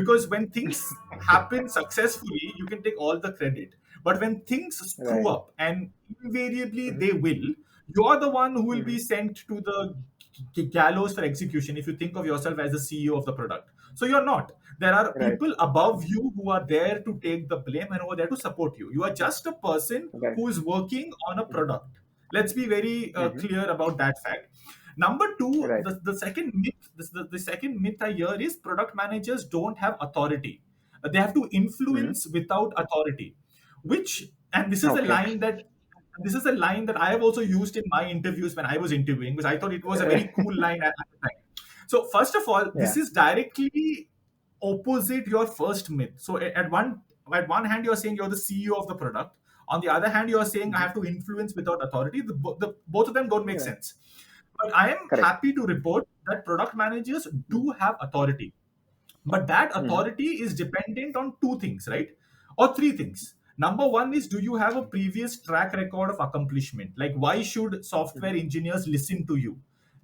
Because when things happen successfully, you can take all the credit. But when things screw Right. up, and invariably Mhm. they will, you're the one who will be Mhm. sent to the gallows for execution if you think of yourself as the CEO of the product. So you're not. There are Right. people above you who are there to take the blame and who are there to support you. You are just a person Right. who is working on a Mhm. product. Let's be very Mhm. clear about that fact. Number two, Right. the second myth, the second myth I hear is product managers don't have authority. They have to Mhm. influence without authority, which, and Okay. this is a line that I have also used in my interviews when I was interviewing, because I thought it was a very cool line at the time. So first of all, this Yeah. is directly opposite your first myth. So at one hand, you're saying you're the CEO of the product. On the other hand, you're saying I Mhm. have to influence without authority. Both of them don't make Yeah. sense. But I am Correct. happy to report that product managers Mhm. do have authority. But that Mhm. authority is dependent on two things, right? Or three things. Number one is, do you have a previous track record of accomplishment? Like, why should software Mhm. engineers listen to you?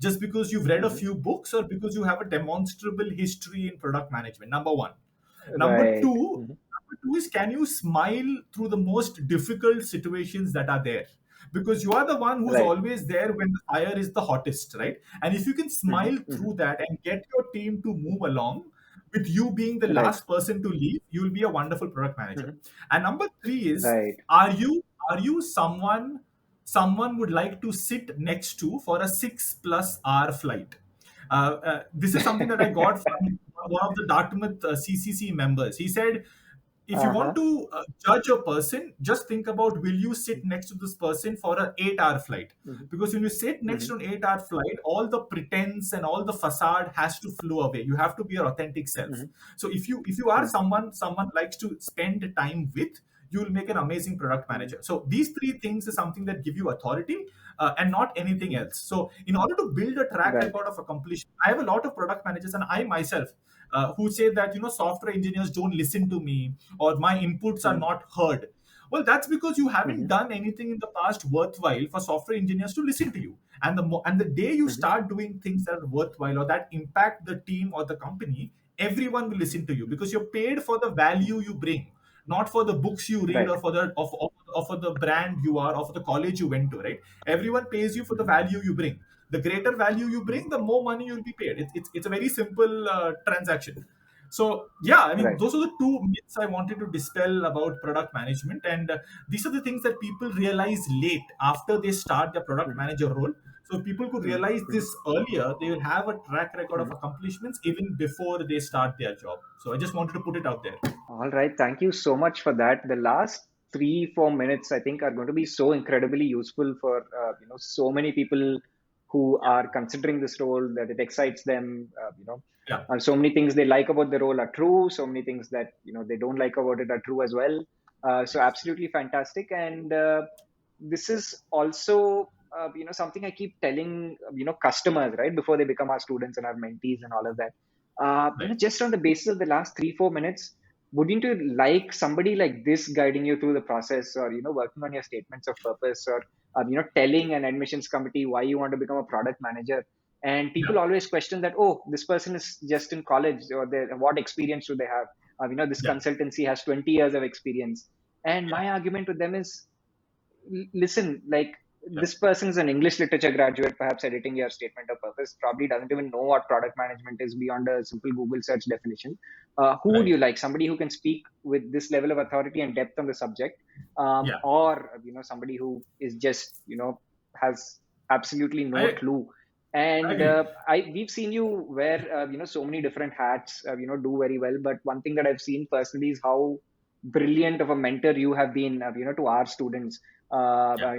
Just because you've read a Mhm. few books, or because you have a demonstrable history in product management? Number one. Number Right. two, Mhm. number two is, can you smile through the most difficult situations that are there? Because you are the one who's Right. always there when the fire is the hottest, right? And if you can Mm-hmm. smile Mm-hmm. through that and get your team to move along with you being the Right. last person to leave, you will be a wonderful product manager. Mm-hmm. And number three is, Right. are you someone would like to sit next to for a 6+ hour flight? This is something that I got from one of the Dartmouth CCC members. He said, if you want Uh-huh. to judge a person, just think about, will you sit next to this person for an 8 hour flight? Mm-hmm. Because when you sit next Mm-hmm. to an 8 hour flight, all the pretense and all the facade has to flow away. You have to be your authentic self. Mm-hmm. So if you are someone likes to spend time with, you will make an amazing product Mm-hmm. manager. So these three things is something that give you authority, and not anything Mm-hmm. else. So in order to build a track Right. record of accomplishment, I have a lot of product managers, and I myself, who say that, software engineers don't listen to me, or my inputs are Mm-hmm. not heard. Well, that's because you haven't Mm-hmm. done anything in the past worthwhile for software engineers to listen to you. And the day you Mm-hmm. start doing things that are worthwhile or that impact the team or the company, everyone will listen to you, because you're paid for the value you bring, not for the books you read, Right. or for the brand you are, or for the college you went to, right? Everyone pays you for the Mm-hmm. value you bring. The greater value you Mm-hmm. bring, the more money you'll be paid. It's a very simple transaction. So yeah, I mean, Right. those are the two myths I wanted to dispel about product management, and these are the things that people realize late after they start their product Mm-hmm. manager role. So if people could realize Mm-hmm. this earlier, they will have a track record of Mm-hmm. accomplishments even before they start their job. So I just wanted to put it out there. All right. Thank you so much for that. The last 3, 4 minutes, I think, are going to be so incredibly useful for so many people who Yeah, are considering this role, that it excites them. yeah, So many things they like about the role are true. So many things that they don't like about it are true as well. So yes, absolutely fantastic. And this is also something I keep telling customers right before they become our students and our mentees and all of that. right, Just on the basis of the last 3, 4 minutes, wouldn't you like somebody like this guiding you through the process, or working on your statements of purpose, or telling an admissions committee why you want to become a product manager? And yeah, people always question that, oh, this person is just in college, or what experience do they have? This yeah, consultancy has 20 years of experience. And yeah, my argument with them is, listen, like, yeah, this person is an English literature graduate, perhaps editing your statement of purpose, probably doesn't even know what product management is beyond a simple Google search definition. Who would right, you like? Somebody who can speak with this level of authority and depth on the subject, yeah. or somebody who is just has absolutely no I clue. I And agree. we've seen you wear so many different hats, do very well. But one thing that I've seen personally is how brilliant of a mentor you have been, to our students, Yeah,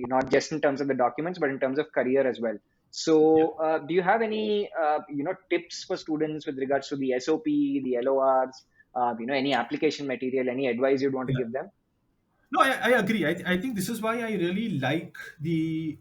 not just in terms of the documents, but in terms of career as well. yeah. So, do you have any, tips for students with regards to the SOP, the LORs, any application material, any advice you'd want to Yeah. give them? No, I agree. I think this is why I really like the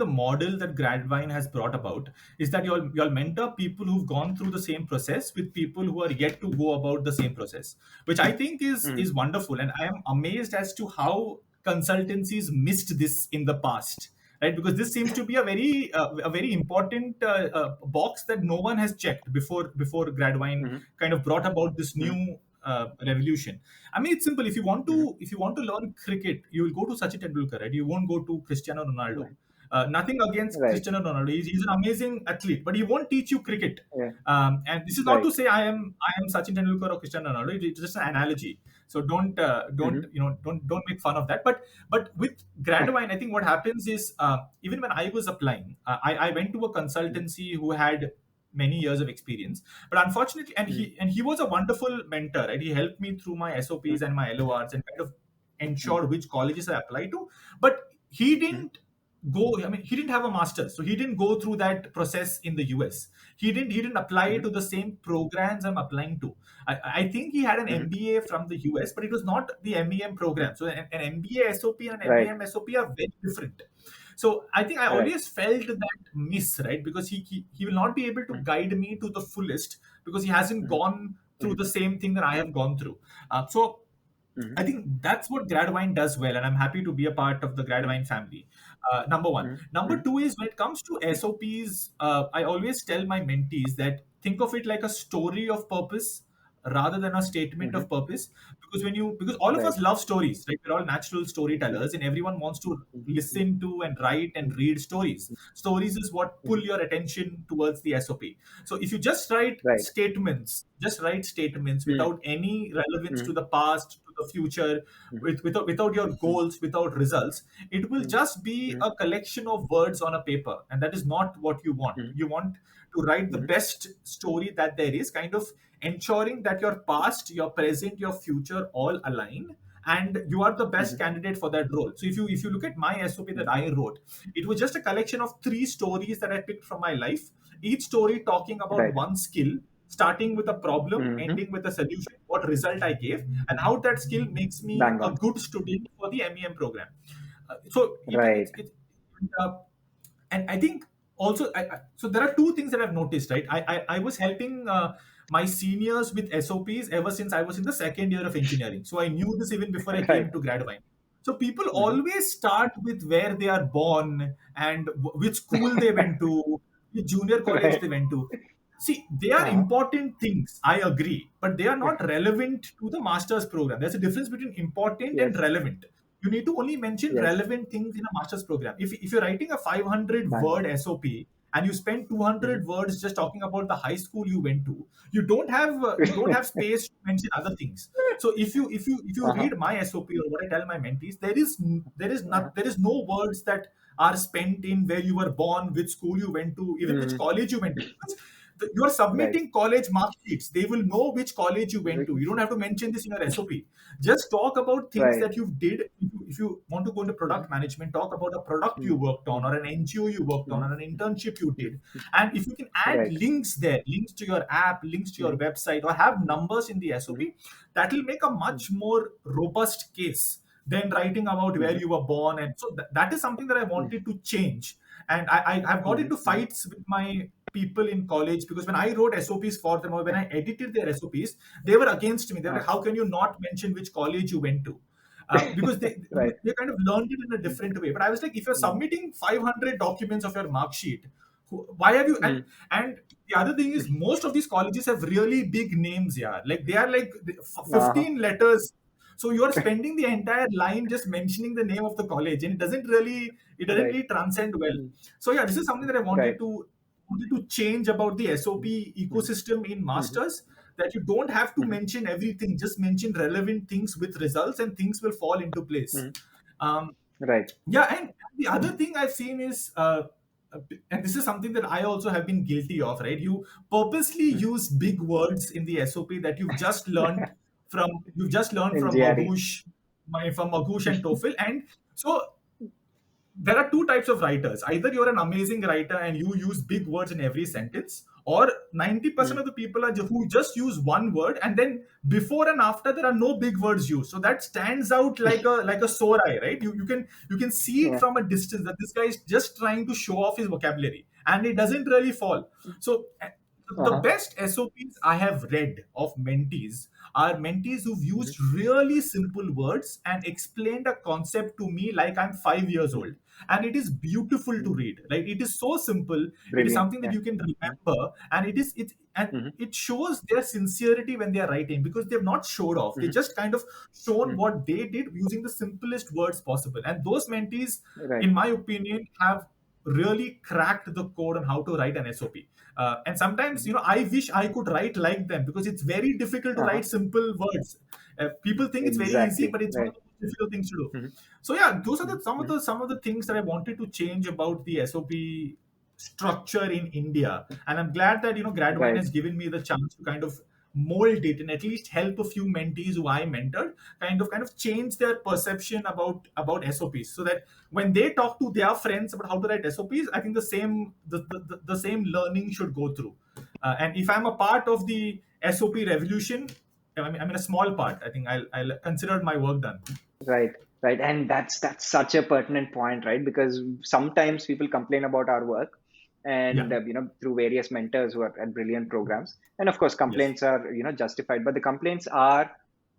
model that Gradvine has brought about, is that you'll mentor people who've gone through the same process with people who are yet to go about the same process, which I think is Mm-hmm. wonderful. And I am amazed as to how consultancies missed this in the past, right? Because this seems to be a very important box that no one has checked before Gradvine Mm-hmm. kind of brought about this new revolution. I mean, it's simple. If you want Mm-hmm. to if you want to learn cricket, you will go to Sachin Tendulkar, right? You won't go to Cristiano Ronaldo. Right. Nothing against Right. Cristiano Ronaldo. He's an amazing athlete, but he won't teach you cricket. Yeah. And this is not Right. to say I am Sachin Tendulkar or Cristiano Ronaldo. It's just an analogy. So don't Mm-hmm. don't make fun of that. But with Gradvine, I think what happens is, even when I was applying, I went to a consultancy who had many years of experience, but unfortunately, and he was a wonderful mentor, right? He helped me through my SOPs and my LORs and kind of Mm-hmm. ensured which colleges I apply to. But he Mm-hmm. didn't he didn't have a master's, so he didn't go through that process in the US. He didn't apply Mm-hmm. to the same programs I'm applying to. I think he had an Mm-hmm. MBA from the US, but it was not the MEM program. So an MBA SOP and an Right. MEM SOP are very different. So I think I Right. always felt that miss, right? Because he will not be able to guide me to the fullest, because he hasn't Mm-hmm. gone through Mm-hmm. the same thing that I have gone through. So Mm-hmm. I think that's what Gradvine does well, and I'm happy to be a part of the Gradvine family. Number one. Number Mm-hmm. two is, when it comes to SOPs, I always tell my mentees that think of it like a story of purpose, rather than a statement Mhm. of purpose. Because all of Right. us love stories, right? We're all natural storytellers, and everyone wants to Mhm. listen to and write and read stories. Stories is what pull Mhm. your attention towards the SOP. So if you just write Right. statements, Mhm. without any relevance to Mhm. the past, to the future, Mhm. without your Mhm. goals, without results, it will Mhm. just be Mhm. a collection of words on a paper, and that is not what you want. Mhm. You want to write the Mhm. best story that there is, kind of ensuring that your past, your present, your future all align, and you are the best Mhm. candidate for that role. So if you look at my SOP that Mhm. I wrote, it was just a collection of three stories that I picked from my life, each story talking about Right. one skill, starting with a problem, Mhm. ending with a solution, what result I gave, and how that skill makes me Bang a on. good student for the MEM program. So Right. uh, and I think also, so there are two things that I've noticed, right? I was helping my seniors with SOPs ever since I was in the second year of engineering. So I knew this even before I Right. came to Gradvine. So people Mhm. always start with where they are born and which school they went to, which junior college Right. they went to. See, they are Uh-huh. important things, I agree, but they are not relevant to the master's program. There's a difference between important and Yes. relevant. You need to only mention Yes. relevant things in a master's program. If you're writing a 500 Bang word on. SOP and you spend Mhm. 200 words just talking about the high school you went to, you don't have space to mention other things. So if you Uh-huh. read my SOP or what I tell my mentees, Uh-huh. there is no words that are spent in where you were born, which school you went to, even which Mhm. college you went to. Because you are Right. submitting college mark sheets. They will know which college you went to. You don't have to mention this in your SOP. Just talk about things Right. that you did. If you want to go into Mhm. product management, talk about a product you Mhm. worked on, Mhm. or an NGO you worked on, Mhm. or an internship you Mhm. did. And if you can add Right. links there, links to your app, links to your Mhm. website, or have numbers in the Mhm. SOP, that will make a Mhm. much more robust case than writing about where Mhm. you were born. And so that is something that I Mhm. wanted to change. And I've got Mhm. into Mhm. fights with my people in college because when I wrote SOPs for them or when I edited their SOPs, they were against me. They were like, Uh-huh. "How can you not mention which college you went to?" Because Right. they kind of learned it in a Mhm. different way. But I was like, if you're Mhm. submitting 500 documents of your mark sheet, why have you? Mhm. And the other thing is, most of these colleges have really big names. Yeah, like they are like Uh-huh. 15 letters. So you are spending the entire line just mentioning the name of the college, and it doesn't Right. really transcend well. Mhm. So yeah, this is something that I Right. wanted to change about the Mhm. SOP Mhm. ecosystem in Mhm. masters, that you don't have to Mhm. mention everything, just mention relevant things with results and things will fall into place. Mhm. um, Right. yeah, and the other thing I've seen is and this is something that I also have been guilty of, right? You purposely Mhm. use big words in the SOP that you've just learned In from GRE. Magoosh and TOEFL. And so there are two types of writers. Either you're an amazing writer and you use big words in every sentence, or 90% Mhm. of the people who just use one word, and then before and after there are no big words used. So that stands out like a sore eye, right? You can see it Yeah. from a distance that this guy is just trying to show off his vocabulary, and it doesn't really fall. So the Uh-huh. best SOPs I have read of mentees are mentees who've Mhm. used really simple words and explained a concept to me like I'm 5 years Mhm. old. And it is beautiful to Mhm. read, right? It is so simple. It is Brilliant. something that Yeah. you can Mhm. remember, and Mhm. it shows their sincerity when they are writing, because they've not showed off. They Mhm. just kind of shown Mhm. what they did using the simplest words possible. And those mentees, Right. in my opinion, have really cracked the code on how to write an SOP. And sometimes, Mhm. I wish I could write like them, because it's very difficult to Uh-huh. write simple words. People think it's very easy, Exactly. but it's one Right. of the most difficult things to do. Mhm. So yeah, those are Mhm. the some of Mhm. the some of the things that I wanted to change about the SOP structure in India. And I'm glad that Gradvine Right. has given me the chance to kind of mold it and at least help a few mentees who I mentored kind of change their perception about SOPs, so that when they talk to their friends about how to write SOPs, I think the same learning should go through. And if I'm a part of the SOP revolution, I'm in a small part. I think I'll consider my work done. Right, right, and that's such a pertinent point, right? Because sometimes people complain about our work, Yeah. and through various mentors who are at brilliant programs, and of course Yes. complaints are justified. But the complaints are,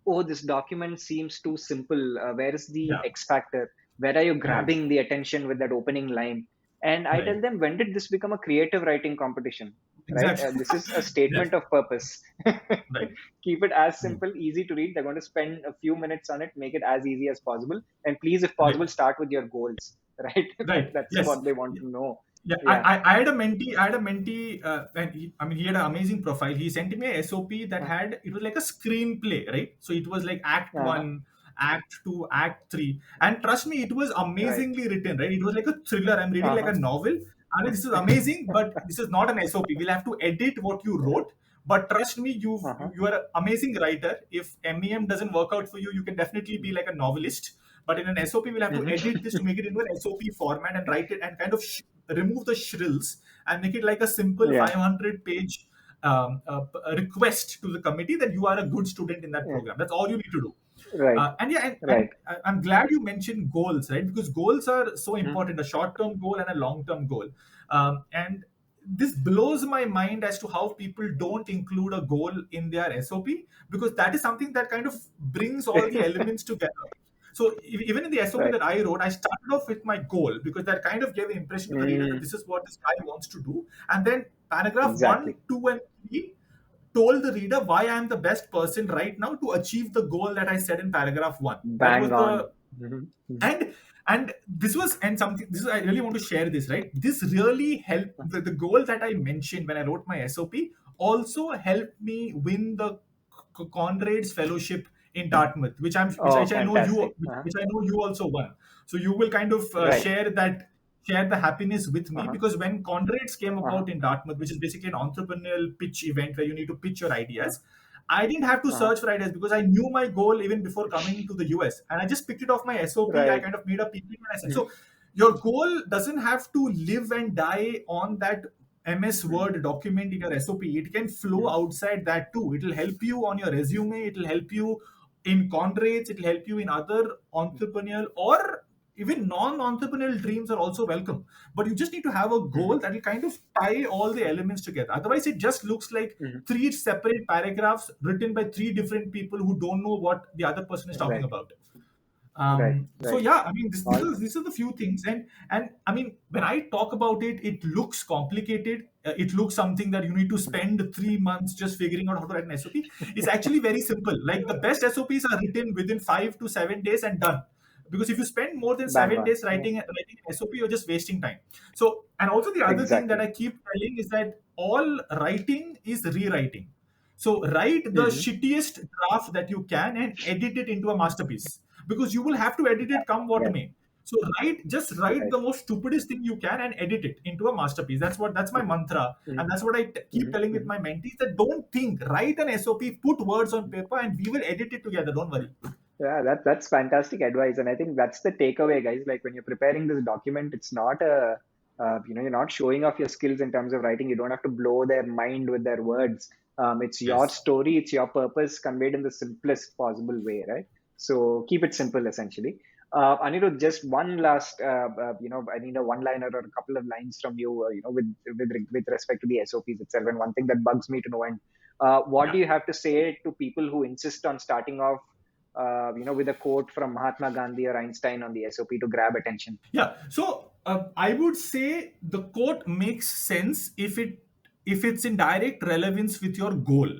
oh, this document seems too simple. Where is the Yeah. X factor? Where are you Right. grabbing the attention with that opening line? And I tell Right. them, when did this become a creative writing competition? right? Exactly. This is a Yes. statement of purpose. Right. Keep it as Mm. simple, easy to read. They're going to spend a few minutes on it, make it as easy as possible. And please, if Right. possible, start with your goals, right? Right. That's Yes. what they want to know. Yeah, Yeah. I had a mentee. I had a mentee, and I mean, he had an amazing profile. He sent me a SOP that Uh, had it was like a screenplay, right? So it was like Act uh, One, Act Two, Act Three, and trust me, it was right. amazingly written, right? It was like a thriller. I'm reading like a Uh-huh. novel. I mean, this is amazing, but this is not an SOP. We'll have to edit what you wrote. But trust me, Uh-huh. you are an amazing writer. If MEM doesn't work out for you, you can definitely be like a novelist. But in an SOP, we'll have to edit this to make it into an SOP format and write it and kind of remove the shrills and make it like a simple Yeah. 500 page request to the committee that you are a good student in that Yeah. program. That's all you need to do. Right. And yeah, Right. I'm glad you mentioned goals, right? Because goals are so Mhm. important, a short term goal and a long term goal. And this blows my mind as to how people don't include a goal in their SOP, because that is something that kind of brings all the elements together. So even in the SOP Right. that I wrote, I started off with my goal because that kind of gave the impression to the reader that Mm, this is what this guy wants to do. And then paragraph one, exactly. two, and three told the reader why I am the best person right now to achieve the goal that I said in paragraph one. That was Bang on. the Mhm. and and this was and something this is I really want to share this, right? This really helped the goal that I mentioned when I wrote my SOP also helped me win the Conrad's fellowship in Dartmouth, Oh, which I know fantastic. Uh-huh. which I know you also won. So you will kind of Right. share the happiness with me, Uh-huh. because when Conrad's came Uh-huh. about in Dartmouth, which is basically an entrepreneurial pitch event where you need to pitch your Uh-huh. ideas, I didn't have to Uh-huh. search for ideas because I knew my goal even before coming to the US. And I just picked it off my SOP. I Right. kind of made a PPT and I said, Mhm. so your goal doesn't have to live and die on that MS Mhm. Word document in your SOP. It can flow Mhm. outside that too. It will help you on your resume. It will help you in Conrads. It will help you in other entrepreneurial or even non-entrepreneurial dreams are also welcome. But you just need to have a goal Mhm. that will kind of tie all the elements together. Otherwise, it just looks like Mhm. three separate paragraphs written by three different people who don't know what the other person is talking Right. about. Right. So Right. yeah, I mean, All. these are the few things, and I mean, when I talk about it, it looks complicated. It looks something that you need to spend 3 months just figuring out how to write an SOP. It's actually very simple. Like the best SOPs are written within 5 to 7 days and done. Because if you spend more than Bang seven on. days Yeah. writing an SOP, you're just wasting time. So, and also the other thing that Exactly. I keep telling is that all writing is rewriting. So write the Mhm. shittiest draft that you can and edit it into a masterpiece, because you will have to edit it come what Yeah. may. So just write Right. the most stupidest thing you can and edit it into a masterpiece. That's my Mhm. mantra, and Mhm. that's what I keep Mhm. telling with Mhm. my mentees, that don't think, write an SOP, put words on paper, and we will edit it together. Don't worry. Yeah, that's fantastic advice, and I think that's the takeaway, guys. Like when you're preparing this document, it's not you're not showing off your skills in terms of writing. You don't have to blow their mind with their words. It's your Yes. story, it's your purpose conveyed in the simplest possible way, right? So keep it simple, essentially. Anirudh, just one last, I need a one-liner or a couple of lines from you, with respect to the SOPs itself. And one thing that bugs me to no end, what do Yeah. you have to say to people who insist on starting off with a quote from Mahatma Gandhi or Einstein on the SOP to grab attention? Yeah. So I would say the quote makes sense if it's in direct relevance with your goal.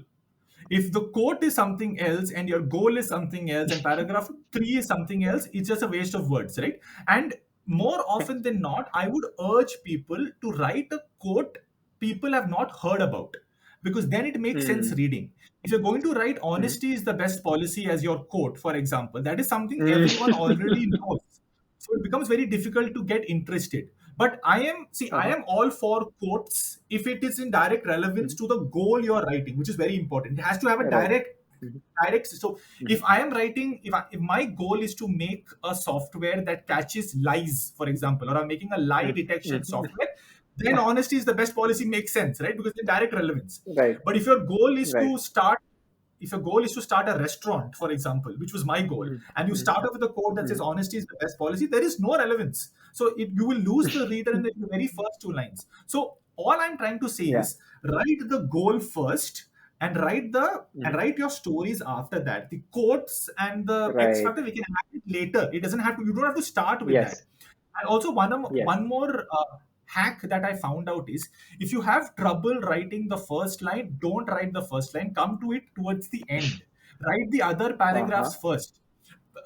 If the quote is something else and your goal is something else and paragraph three is something else, it's just a waste of words, right? And more often than not, I would urge people to write a quote people have not heard about, because then it makes sense Mm, reading. If you're going to write mm, honesty is the best policy as your quote, for example, that is something everyone already mm. knows. So it becomes very difficult to get interested. But I Uh-huh. am all for quotes if it is in direct relevance Mhm. to the goal you're writing, which is very important. It has to have a Right. Mhm. direct. So Mhm. if I am writing, if my goal is to make a software that catches lies, for example, or I'm making a lie Mhm. detection Mhm. software, then honesty is the best policy, makes sense, right? Because it's in direct relevance. Right. But Right. if your goal is to start a restaurant, for example, which was my goal, Mhm. and you Mhm. start off with a quote that says Mhm. honesty is the best policy, there is no relevance. So you will lose the reader in the very first two lines. So all I'm trying to say Yeah. is write the goal first and Mhm. write your stories after that. The quotes and the X Right. factor we can have it later. It doesn't have to. You don't have to start with that. Yes. And also Yes. one more. hack that I found out is, if you have trouble writing the first line, don't write the first line. Come to it towards the end. Write the other Uh-huh. paragraphs first.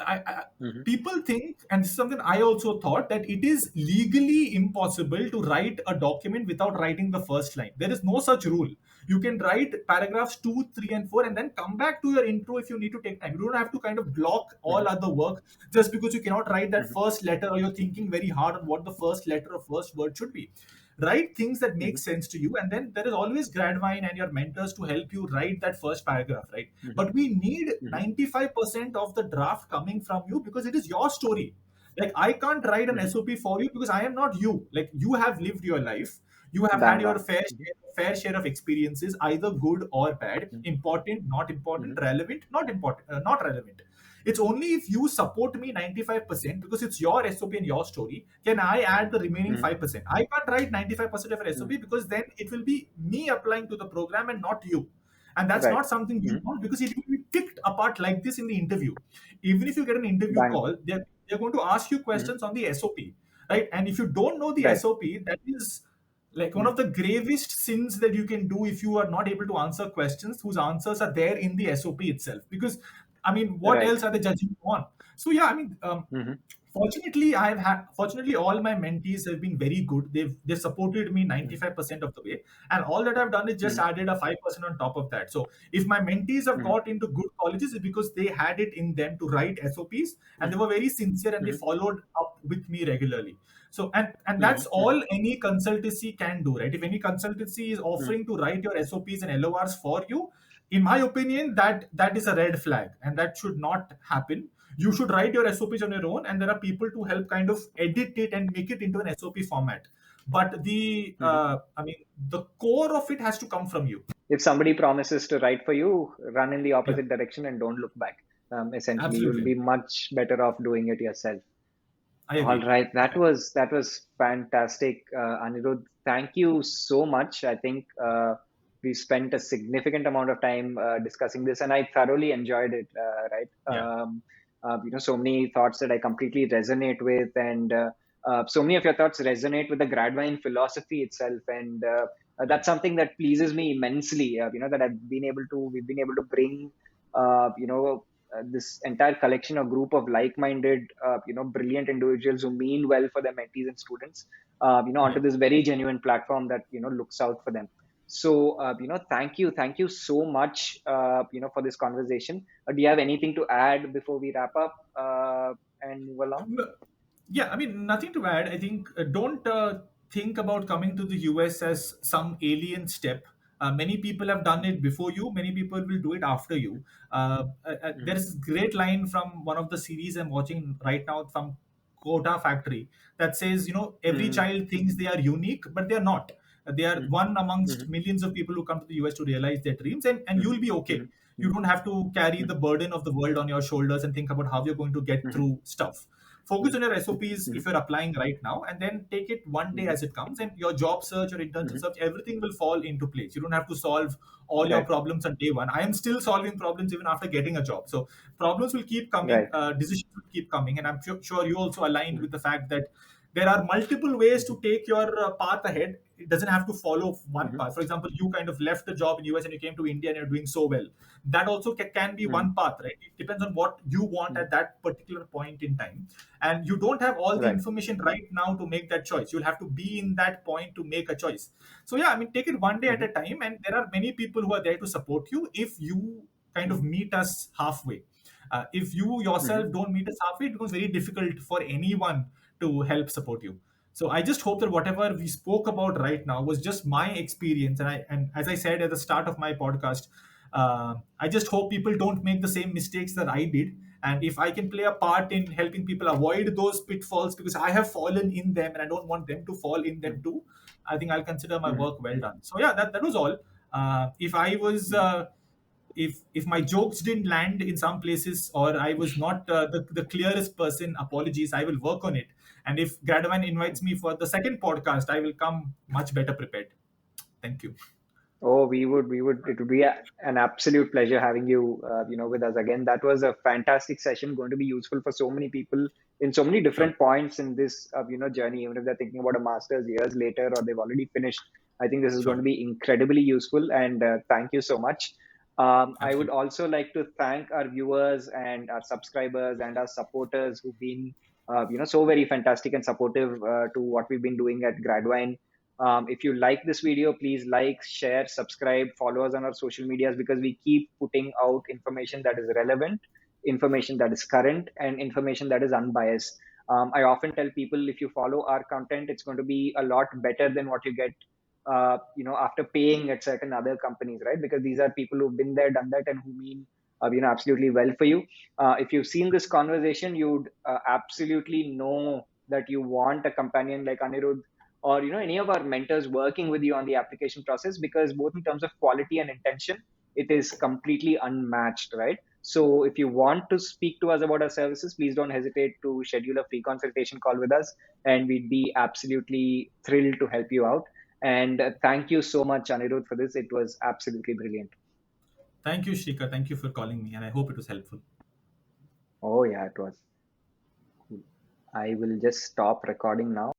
I, Mhm. people think, and this is something I also thought, that it is legally impossible to write a document without writing the first line. There is no such rule. You can write paragraphs 2, 3, and 4, and then come back to your intro if you need to take time. You don't have to kind of block all Mhm. other work just because you cannot write that Mhm. first letter, or you're thinking very hard on what the first letter or first word should be. Write things that make Mhm. sense to you, and then there is always Gradvine and your mentors to help you write that first paragraph, right? Mhm. But we need Mhm. 95% of the draft coming from you, because it is your story. Like, I can't write an Mhm. SOP for you because I am not you. Like, you have lived your life, you have had Bang your on. Mhm. fair share of experiences, either good or bad, Mhm. important, not important, Mhm. relevant, not important, not relevant. It's only if you support me 95%, because it's your SOP and your story, can I add the remaining Mhm. 5%. I can't write 95% of an Mhm. SOP, because then it will be me applying to the program and not you. And that's Right. not something you Mhm. want, because it will be picked apart like this in the interview. Even if you get an interview Bang. call, they're going to ask you Mhm. questions on the SOP, right? And if you don't know the Right. SOP, that is like one Mhm. of the gravest sins that you can do, if you are not able to answer questions whose answers are there in the SOP itself. Because, I mean, what Right. else are they judging you on? So yeah, I mean, Mhm. fortunately, all my mentees have been very good. They've supported me Mhm. 95% of the way, and all that I've done is just Mhm. added a 5% on top of that. So if my mentees have Mhm. got into good colleges, it's because they had it in them to write SOPs, and they Mhm. were very sincere, and they Mhm. followed up with me regularly. So, and that's Mhm. Mhm. all any consultancy can do, right? If any consultancy is Mhm. offering to write your SOPs and LORs for you, in my opinion, that is a red flag, and that should not happen. You should write your SOPs on your own, and there are people to help kind of edit it and make it into an SOP format. But Mhm. I mean, the core of it has to come from you. If somebody promises to write for you, run in the Yeah, opposite direction and don't look back. Essentially, you'll absolutely. be much better off doing it yourself. I All agree. right, that was fantastic, Anirudh. Thank you so much. I think we spent a significant amount of time discussing this, and I thoroughly enjoyed it. Right, Yeah. so many thoughts that I completely resonate with, and so many of your thoughts resonate with the Gradvine philosophy itself, and Yeah. that's something that pleases me immensely. That we've been able to bring, this entire collection or group of like-minded, brilliant individuals who mean well for their mentees and students, Yeah. onto this very genuine platform that looks out for them. So, thank you so much, for this conversation. Do you have anything to add before we wrap up and move along? Yeah, I mean, nothing to add. I think, don't think about coming to the US as some alien step. Many people have done it before you. Many people will do it after you. There Mhm. is a great line from one of the series I'm watching right now from Quota Factory that says, every Mhm. child thinks they are unique, but they are not. They are Mhm. one amongst Mhm. millions of people who come to the US to realize their dreams, and Mhm. you'll be okay. Mhm. You Mhm. don't have to carry the Mhm. burden of the world on your shoulders and think about how you're going to get Mhm. through stuff. Focus Mhm. on your SOPs Mhm. if you're applying right now, and then take it one day Mhm. as it comes. And your job search or internship Mhm. search, everything will fall into place. You don't have to solve all your Right. problems on day one. I am still solving problems even after getting a job. So problems will keep coming, Right. decisions will keep coming, and I'm sure you also aligned Mhm. with the fact that there are multiple ways Mhm. to take your path ahead. It doesn't have to follow one Mhm. path. For example, you kind of left the job in US and you came to India and you're doing so well. That also can be Mhm. one path, right? It depends on what you want Mhm. at that particular point in time, and you don't have all the Right. information right now to make that choice. You'll have to be in that point to make a choice. So yeah, I mean, take it one day at a Mhm. time, and there are many people who are there to support you if you kind of Mhm. meet us halfway. If you yourself Mhm. don't meet us halfway, it becomes very difficult for anyone to help support you. So I just hope that whatever we spoke about right now was just my experience, and as I said at the start of my podcast, I just hope people don't make the same mistakes that I did. And if I can play a part in helping people avoid those pitfalls, because I have fallen in them and I don't want them to fall in them Mhm. too, I think I'll consider my Mhm. work well done. So yeah, that was all. If I was Mhm. if my jokes didn't land in some places, or I was not the clearest person, apologies. I will work on it. And if Gradavan invites me for the second podcast, I will come much better prepared. Thank you. Oh, it would be an absolute pleasure having you, with us again. That was a fantastic session, going to be useful for so many people in so many Sure, different points in this, journey. Even if they're thinking about a master's years later or they've already finished, I think this is going sure, to be incredibly useful. And thank you so much. I would absolutely. also like to thank our viewers and our subscribers and our supporters who've been, so very fantastic and supportive to what we've been doing at Gradvine. If you like this video, please like, share, subscribe, follow us on our social medias, because we keep putting out information that is relevant, information that is current, and information that is unbiased. I often tell people, if you follow our content, it's going to be a lot better than what you get, after paying at certain other companies, right? Because these are people who've been there, done that, and who mean, absolutely well for you. If you've seen this conversation, you'd absolutely know that you want a companion like Anirudh, or any of our mentors working with you on the application process, because both in terms of quality and intention, it is completely unmatched, right? So if you want to speak to us about our services, please don't hesitate to schedule a free consultation call with us, and we'd be absolutely thrilled to help you out. And thank you so much, Anirudh, for this. It was absolutely brilliant. Thank you, Shrika. Thank you for calling me, and I hope it was helpful. Oh yeah, it was. I will just stop recording now.